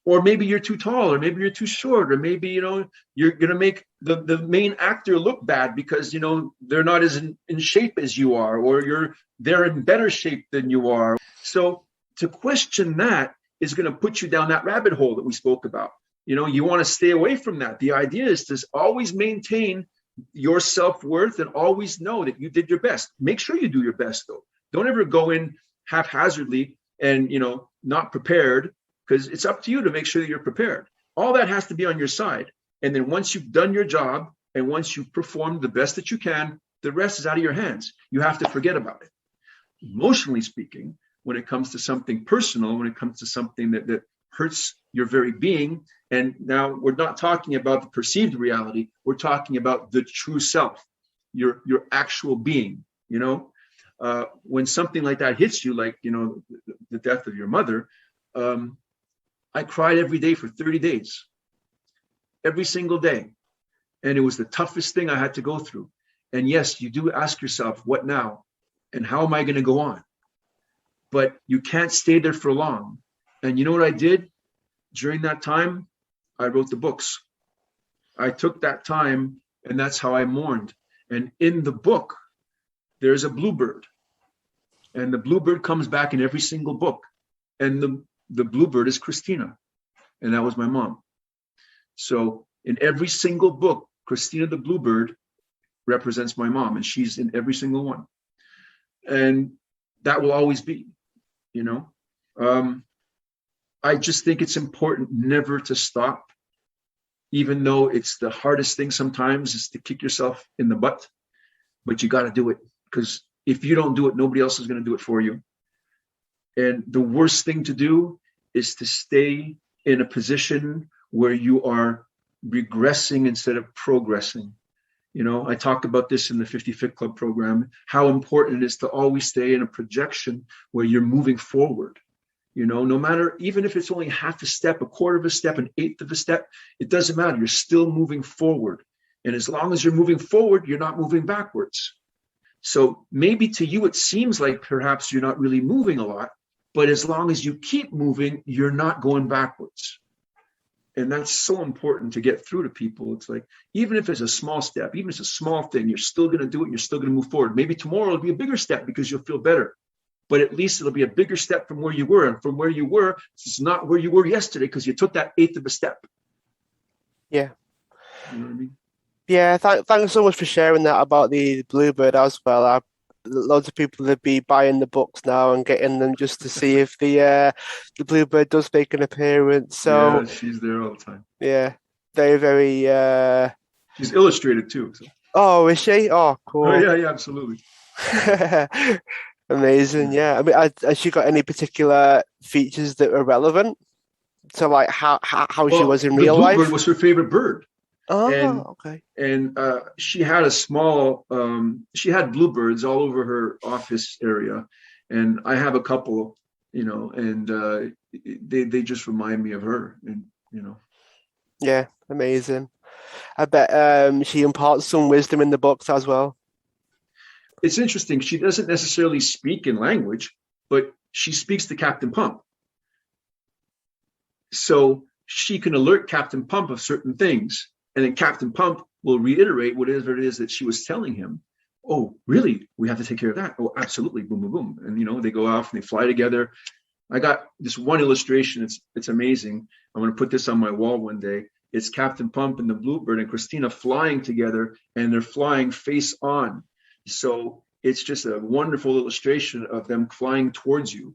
or maybe you're too tall, or maybe you're too short, or maybe, you know, you're going to make the main actor look bad because, you know, they're not as in shape as you are, or they're in better shape than you are. So to question that is going to put you down that rabbit hole that we spoke about. You know, you want to stay away from that. The idea is to always maintain your self-worth and always know that you did your best. Make sure you do your best, though. Don't ever go in haphazardly and, you know, not prepared, because it's up to you to make sure that you're prepared. All that has to be on your side. And then once you've done your job and once you've performed the best that you can, the rest is out of your hands. You have to forget about it. Emotionally speaking, when it comes to something personal, when it comes to something that hurts your very being. And now we're not talking about the perceived reality. We're talking about the true self, your actual being, you know. When something like that hits you, like, you know, the death of your mother, I cried every day for 30 days, every single day. And it was the toughest thing I had to go through. And yes, you do ask yourself, what now? And how am I going to go on? But you can't stay there for long. And you know what I did during that time? I wrote the books. I took that time, and that's how I mourned. And in the book, there's a bluebird. And the bluebird comes back in every single book. And the bluebird is Christina. And that was my mom. So in every single book, Christina the bluebird represents my mom, and she's in every single one. And that will always be. You know, I just think it's important never to stop, even though it's the hardest thing sometimes is to kick yourself in the butt, but you got to do it, because if you don't do it, nobody else is going to do it for you. And the worst thing to do is to stay in a position where you are regressing instead of progressing. You know, I talk about this in the 50 Fit Club program, how important it is to always stay in a projection where you're moving forward. You know, no matter, even if it's only half a step, a quarter of a step, an eighth of a step, it doesn't matter. You're still moving forward. And as long as you're moving forward, you're not moving backwards. So maybe to you, it seems like perhaps you're not really moving a lot, but as long as you keep moving, you're not going backwards. And that's so important to get through to people. It's like, even if it's a small step, even if it's a small thing, you're still going to do it and you're still going to move forward. Maybe tomorrow it'll be a bigger step because you'll feel better. But at least it'll be a bigger step from where you were. And from where you were, it's not where you were yesterday because you took that eighth of a step. Yeah. You know what I mean? Yeah, thanks so much for sharing that about the bluebird as well. Loads of people would be buying the books now and getting them just to see if the bluebird does make an appearance. So yeah, she's there all the time. Yeah, very, very. She's illustrated too. So. Oh, is she? Oh, cool. Oh, yeah, absolutely. Amazing. Yeah, I mean, has she got any particular features that are relevant to like how she was in real life? The bluebird was her favorite bird. Oh, and okay. she had a small she had bluebirds all over her office area, and I have a couple, and they just remind me of her, and Yeah, amazing. I bet she imparts some wisdom in the books as well. it's interesting. She doesn't necessarily speak in language, but she speaks to Captain Pump, so she can alert Captain Pump of certain things, and then Captain Pump will reiterate whatever it is that she was telling him. Oh, really? We have to take care of that. Oh, absolutely. Boom, boom, boom. And they go off and they fly together. I got this one illustration. It's amazing. I'm going to put this on my wall one day. It's Captain Pump and the Bluebird and Christina flying together, and they're flying face on. So it's just a wonderful illustration of them flying towards you.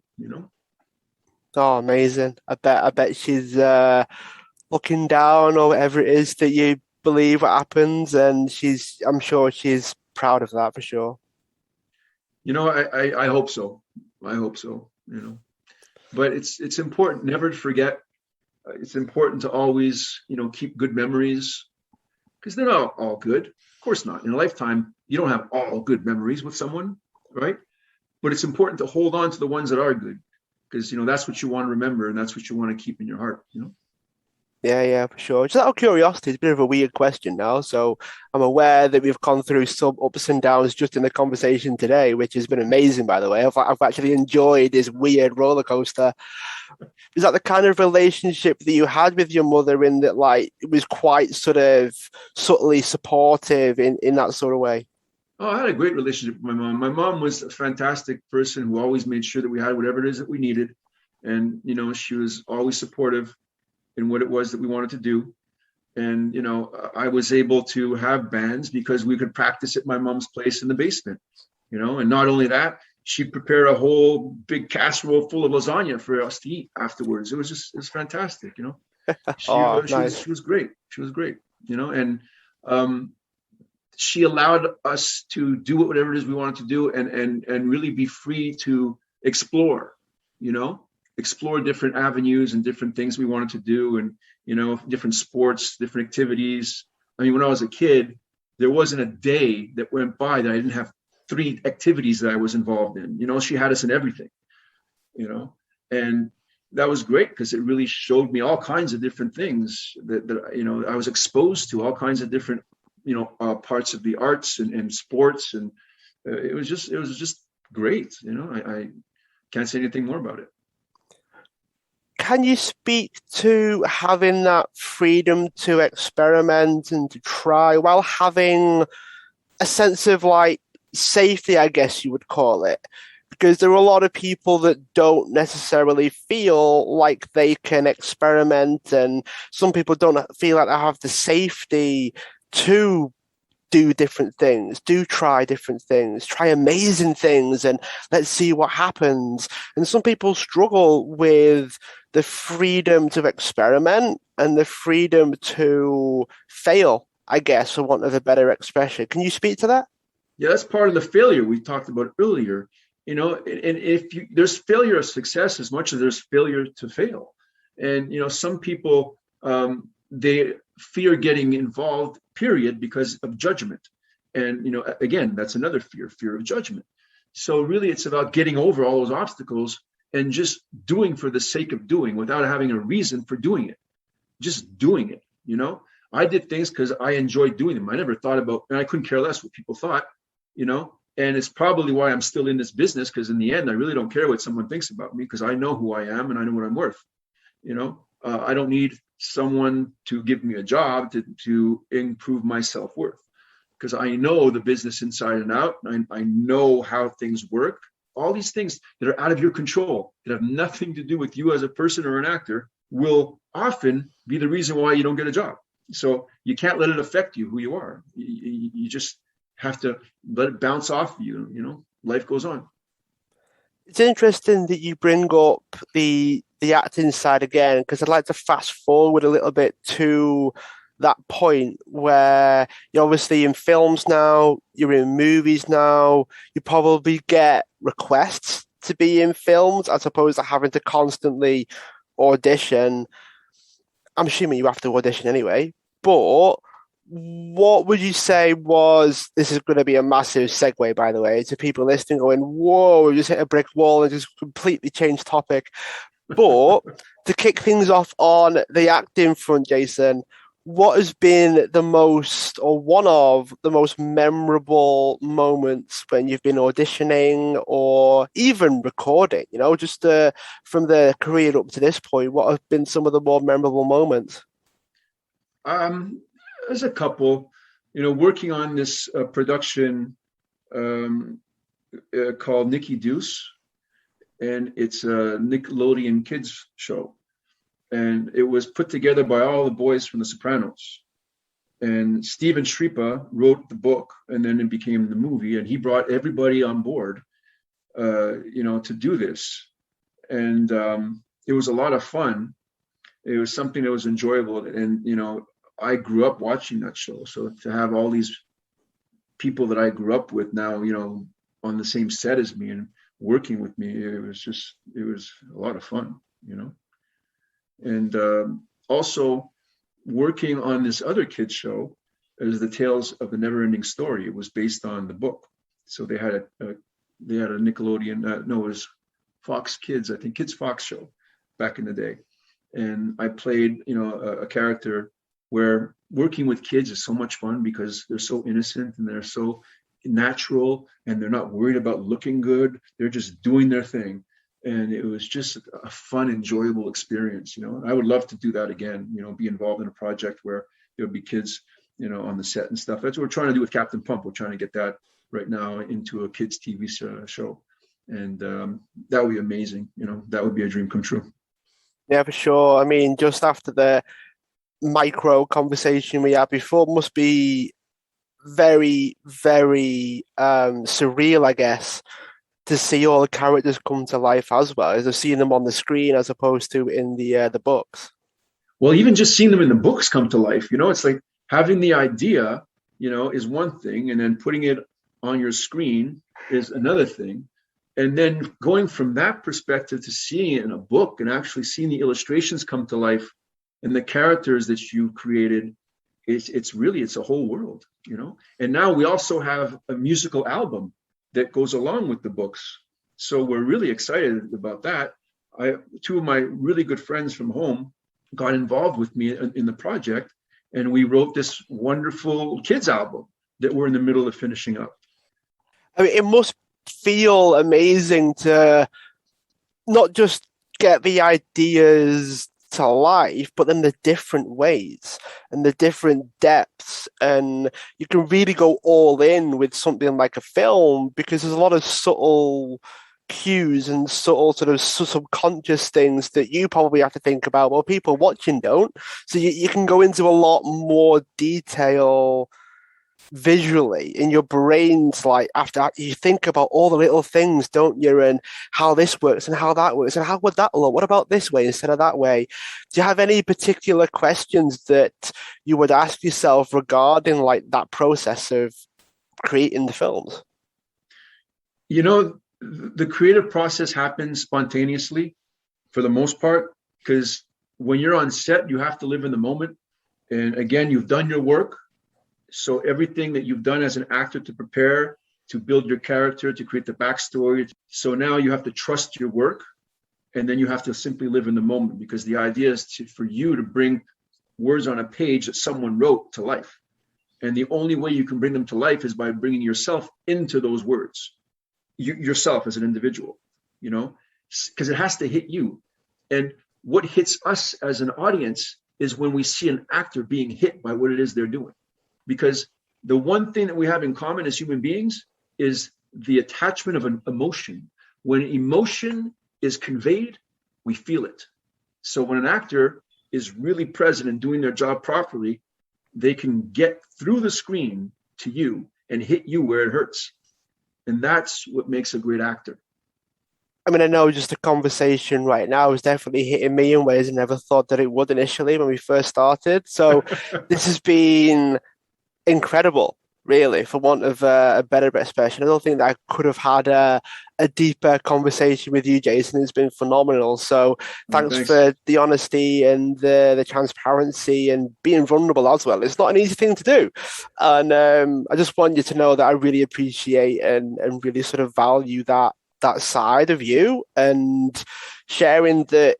Oh, amazing. I bet she's looking down or whatever it is that you believe what happens, and I'm sure she's proud of that for sure. I hope so. I hope so. But it's important never to forget. It's important to always, keep good memories, because they're not all good. Of course not. In a lifetime, you don't have all good memories with someone, right? But it's important to hold on to the ones that are good, because that's what you want to remember, and that's what you want to keep in your heart. Yeah, for sure. Just out of curiosity, it's a bit of a weird question now. So I'm aware that we've gone through some ups and downs just in the conversation today, which has been amazing, by the way. I've actually enjoyed this weird roller coaster. Is that the kind of relationship that you had with your mother in that, like, it was quite sort of subtly supportive in that sort of way? Oh, I had a great relationship with my mom. My mom was a fantastic person who always made sure that we had whatever it is that we needed. And, she was always supportive in what it was that we wanted to do. And, I was able to have bands because we could practice at my mom's place in the basement, and not only that, she prepared a whole big casserole full of lasagna for us to eat afterwards. It was fantastic. She, Oh, she was, nice. she was great. She was great. And, she allowed us to do whatever it is we wanted to do, and really be free to explore, you know, explore different avenues and different things we wanted to do, and different sports, different activities. I mean, when I was a kid, there wasn't a day that went by that I didn't have 3 activities that I was involved in. She had us in everything, and that was great because it really showed me all kinds of different things that I was exposed to, all kinds of different parts of the arts and sports, and it was just great. I can't say anything more about it. Can you speak to having that freedom to experiment and to try while having a sense of like safety, I guess you would call it? Because there are a lot of people that don't necessarily feel like they can experiment, and some people don't feel like they have the safety to do different things, do try different things, try amazing things, and let's see what happens. And some people struggle with the freedom to experiment and the freedom to fail, I guess, for want of a better expression. Can you speak to that? Yeah, that's part of the failure we talked about earlier. And if there's failure of success as much as there's failure to fail. And some people, they fear getting involved, period, because of judgment. And again, that's another fear of judgment. So really, it's about getting over all those obstacles and just doing for the sake of doing, without having a reason for doing it. Just doing it. I did things because I enjoyed doing them. I never thought about, and I couldn't care less what people thought. And it's probably why I'm still in this business, because in the end, I really don't care what someone thinks about me, because I know who I am and I know what I'm worth. I don't need someone to give me a job to improve my self-worth, because I know the business inside and out. I know how things work. All these things that are out of your control, that have nothing to do with you as a person or an actor, will often be the reason why you don't get a job. So you can't let it affect you, who you are. You just have to let it bounce off you. Life goes on. It's interesting that you bring up the acting side again, because I'd like to fast forward a little bit to that point where you're obviously in films now, you're in movies now, you probably get requests to be in films as opposed to having to constantly audition. I'm assuming you have to audition anyway, but what would you say was, this is going to be a massive segue, by the way, to people listening going, whoa, we just hit a brick wall and just completely changed topic. But to kick things off on the acting front, Jasson, what has been the most, or one of the most memorable moments when you've been auditioning or even recording, just from the career up to this point, what have been some of the more memorable moments? There's a couple, working on this production called Nikki Deuce, and it's a Nickelodeon kids show. And it was put together by all the boys from The Sopranos. And Steven Schripa wrote the book, and then it became the movie. And he brought everybody on board, to do this. And it was a lot of fun. It was something that was enjoyable. And, I grew up watching that show. So to have all these people that I grew up with now, on the same set as me and working with me, it was a lot of fun, And also working on this other kids show is the Tales of the Never-Ending Story. It was based on the book. So they had a Nickelodeon, it was Fox Kids, I think, Kids Fox show back in the day. And I played, a character where working with kids is so much fun because they're so innocent and they're so natural and they're not worried about looking good. They're just doing their thing. And it was just a fun, enjoyable experience. I would love to do that again, be involved in a project where there would be kids, on the set and stuff. That's what we're trying to do with Captain Pump. We're trying to get that right now into a kids TV show. And that would be amazing. That would be a dream come true. Yeah, for sure. I mean, just after the micro conversation we had before, must be very, very surreal, I guess, to see all the characters come to life as well as seeing them on the screen as opposed to in the books. Well, even just seeing them in the books come to life, it's like having the idea, is one thing, and then putting it on your screen is another thing. And then going from that perspective to seeing it in a book and actually seeing the illustrations come to life and the characters that you created, it's a whole world, And now we also have a musical album that goes along with the books. So we're really excited about that. Two of my really good friends from home got involved with me in the project, and we wrote this wonderful kids album that we're in the middle of finishing up. I mean, it must feel amazing to not just get the ideas to life, but then the different ways and the different depths, and you can really go all in with something like a film because there's a lot of subtle cues and subtle sort of subconscious things that you probably have to think about, but people watching don't. So you can go into a lot more detail visually in your brains, like after you think about all the little things, don't you, and how this works and how that works and how would that look, what about this way instead of that way. Do you have any particular questions that you would ask yourself regarding like that process of creating the films? The creative process happens spontaneously for the most part, because when you're on set, you have to live in the moment. And again, you've done your work. So everything that you've done as an actor to prepare, to build your character, to create the backstory. So now you have to trust your work, and then you have to simply live in the moment, because the idea is for you to bring words on a page that someone wrote to life. And the only way you can bring them to life is by bringing yourself into those words, yourself as an individual, because it has to hit you. And what hits us as an audience is when we see an actor being hit by what it is they're doing. Because the one thing that we have in common as human beings is the attachment of an emotion. When emotion is conveyed, we feel it. So when an actor is really present and doing their job properly, they can get through the screen to you and hit you where it hurts. And that's what makes a great actor. I mean, I know just the conversation right now is definitely hitting me in ways I never thought that it would initially when we first started. So this has been incredible. really, for want of a better expression. I don't think that I could have had a deeper conversation with you, Jason. It's been phenomenal. So Well, thanks thanks. for the honesty and the transparency and being vulnerable as well. It's not an easy thing to do. And I just want you to know that I really appreciate and really sort of value that side of you and sharing that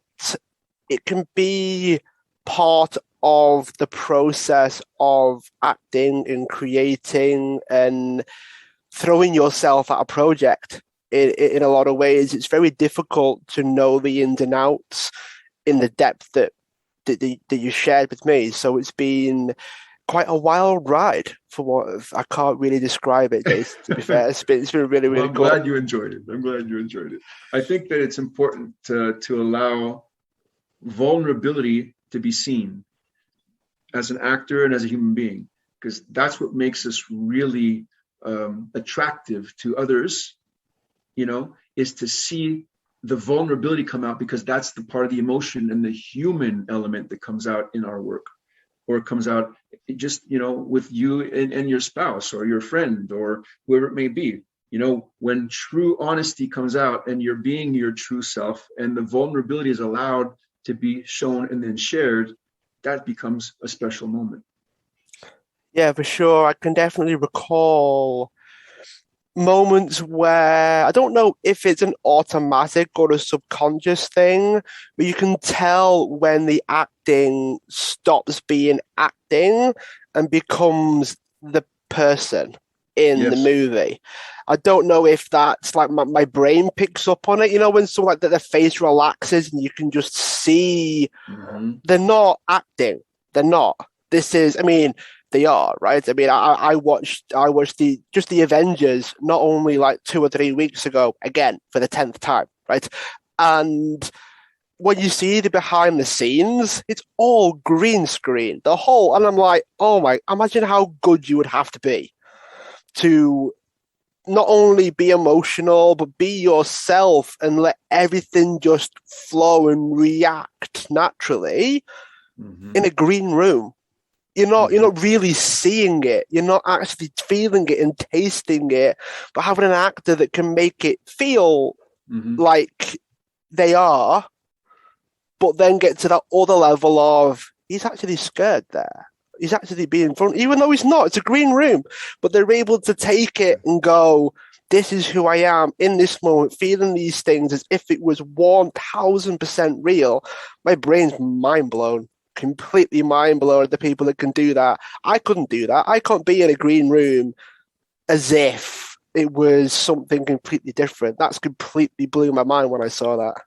it can be part of the process of acting and creating and throwing yourself at a project in a lot of ways. It's very difficult to know the ins and outs in the depth that you shared with me. So it's been quite a wild ride for what I can't really describe it, Jason, to be fair. It's been really, Well, really I'm cool. glad you enjoyed it. I'm glad you enjoyed it. I think that it's important to allow vulnerability to be seen as an actor and as a human being, because that's what makes us really attractive to others, is to see the vulnerability come out, because that's the part of the emotion and the human element that comes out in our work, or it comes out just, with you and your spouse or your friend or whoever it may be. When true honesty comes out and you're being your true self and the vulnerability is allowed to be shown and then shared, that becomes a special moment. Yeah, for sure. I can definitely recall moments where I don't know if it's an automatic or a subconscious thing, but you can tell when the acting stops being acting and becomes the person in the Yes. movie. I don't know if that's like my brain picks up on it, when someone like their face relaxes and you can just see Mm-hmm. they're not acting. They're not. This is, I mean, they are, right? I mean, I watched the Avengers not only like 2 or 3 weeks ago, again for the 10th time, right? And when you see the behind the scenes, it's all green screen, the whole, and I'm like, oh my, imagine how good you would have to be to not only be emotional, but be yourself and let everything just flow and react naturally Mm-hmm. in a green room. You're not Mm-hmm. really seeing it. You're not actually feeling it and tasting it, but having an actor that can make it feel Mm-hmm. like they are, but then get to that other level of he's actually scared there. He's actually being front, even though he's not. It's a green room, but they're able to take it and go, this is who I am in this moment, feeling these things as if it was 1000% real. My brain's mind blown, completely mind blown at the people that can do that. I couldn't do that. I can't be in a green room as if it was something completely different. That's completely blew my mind when I saw that.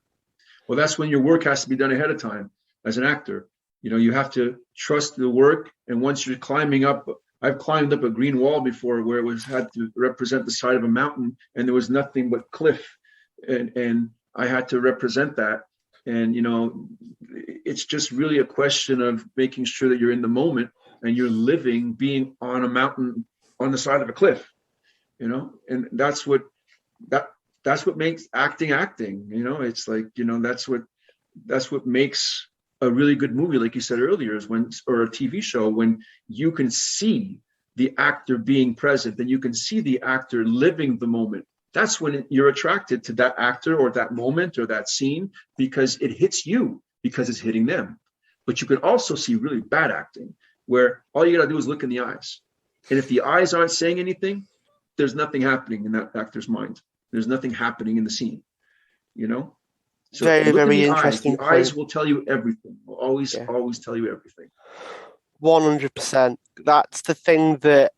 Well, that's when your work has to be done ahead of time as an actor. You have to trust the work. And once you're climbing up, I've climbed up a green wall before where it was had to represent the side of a mountain and there was nothing but cliff. And I had to represent that. And, it's just really a question of making sure that you're in the moment and you're living being on a mountain on the side of a cliff, and that that's what makes acting acting. It's like, that's what makes a really good movie, like you said earlier, is when, or a TV show, when you can see the actor being present, then you can see the actor living the moment. That's when you're attracted to that actor or that moment or that scene, because it hits you because it's hitting them. But you can also see really bad acting where all you got to do is look in the eyes. And if the eyes aren't saying anything, there's nothing happening in that actor's mind. There's nothing happening in the scene, you know? So Very, look in very the eyes. The interesting eyes point. will tell you everything. Will always, Yeah. always tell you everything. 100%. That's the thing that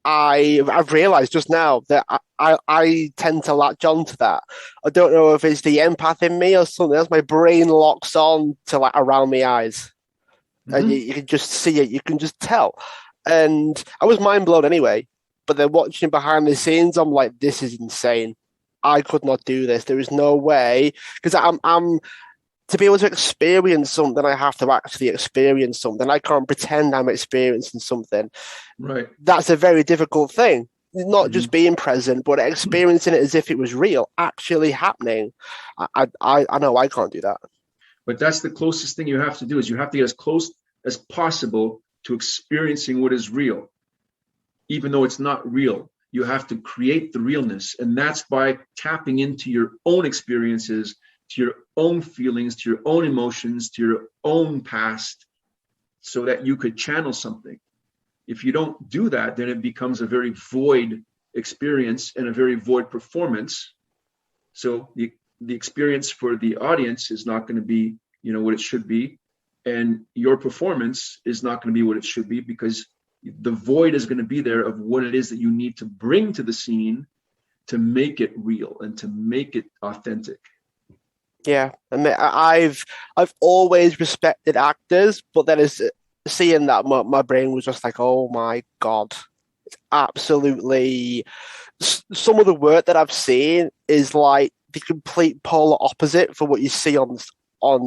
I've realized just now that I tend to latch on to that. I don't know if it's the empath in me or something else. My brain locks on to like around the eyes, and you, Mm-hmm. you can just see it. You can just tell. And I was mind blown anyway. But then watching behind the scenes, I'm like, this is insane. I could not do this. There is no way because I'm to be able to experience something, I have to actually experience something. I can't pretend I'm experiencing something. Right. That's a very difficult thing. Not just Mm-hmm. being present, but experiencing it as if it was real, actually happening. I know I can't do that. But that's the closest thing you have to do, is you have to get as close as possible to experiencing what is real. even though it's not real. You have to create the realness. And that's by tapping into your own experiences, to your own feelings, to your own emotions, to your own past, so that you could channel something. If you don't do that, then it becomes a very void experience and a very void performance. So the experience for the audience is not going to be, what it should be. And your performance is not going to be what it should be, because the void is going to be there of what it is that you need to bring to the scene to make it real and to make it authentic. Yeah, I mean, I've always respected actors, but then as seeing that, my brain was just like, oh my God, it's absolutely, some of the work that I've seen is like the complete polar opposite for what you see on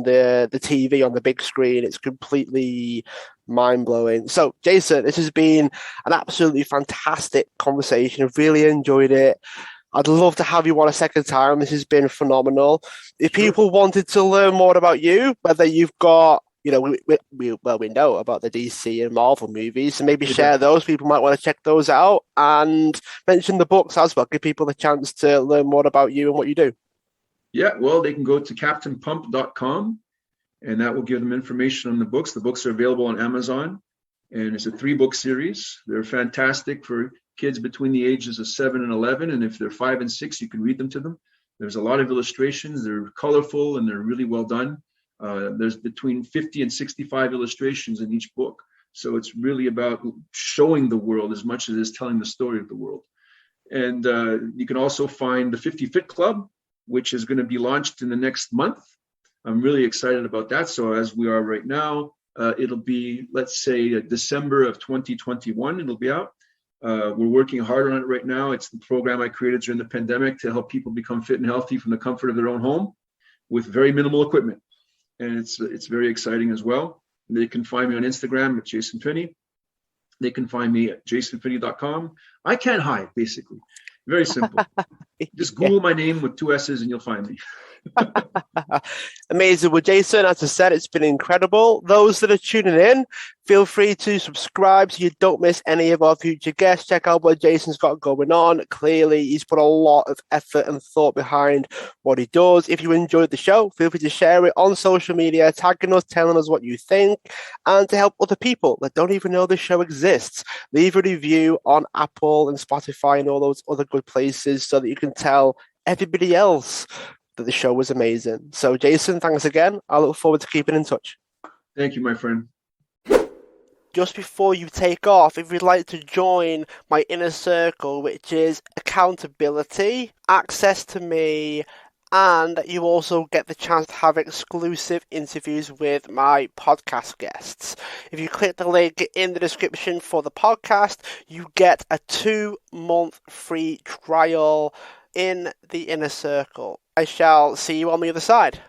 the TV, on the big screen. It's completely mind-blowing. So, Jasson, this has been an absolutely fantastic conversation. I've really enjoyed it. I'd love to have you on a second time. This has been phenomenal. If people wanted to learn more about you, whether you've got, we know about the DC and Marvel movies, so maybe share those. People might want to check those out, and mention the books as well. Give people the chance to learn more about you and what you do. Yeah, well, they can go to captainpump.com, and that will give them information on the books. The books are available on Amazon, and it's a 3-book series. They're fantastic for kids between the ages of 7 and 11. And if they're 5 and 6, you can read them to them. There's a lot of illustrations. They're colorful and they're really well done. There's between 50 and 65 illustrations in each book. So it's really about showing the world as much as it is telling the story of the world. And you can also find the 50 Fit Club, which is going to be launched in the next month. I'm really excited about that. So as we are right now, it'll be, let's say, December of 2021, it'll be out. We're working hard on it right now. It's the program I created during the pandemic to help people become fit and healthy from the comfort of their own home with very minimal equipment. And it's very exciting as well. They can find me on Instagram at Jasson Finney. They can find me at jassonfinney.com. I can't hide, basically. Very simple. Just Google my name with 2 S's and you'll find me. Amazing. Well, Jasson, as I said, it's been incredible. Those that are tuning in, feel free to subscribe so you don't miss any of our future guests. Check out what Jasson's got going on. Clearly, he's put a lot of effort and thought behind what he does. If you enjoyed the show, feel free to share it on social media, tagging us, telling us what you think, and to help other people that don't even know the show exists, leave a review on Apple and Spotify and all those other good places so that you can tell everybody else that the show was amazing. So, Jasson, thanks again. I look forward to keeping in touch. Thank you, my friend. Just before you take off, if you'd like to join my inner circle, which is accountability, access to me, and you also get the chance to have exclusive interviews with my podcast guests. If you click the link in the description for the podcast, you get a 2-month free trial in the inner circle. I shall see you on the other side.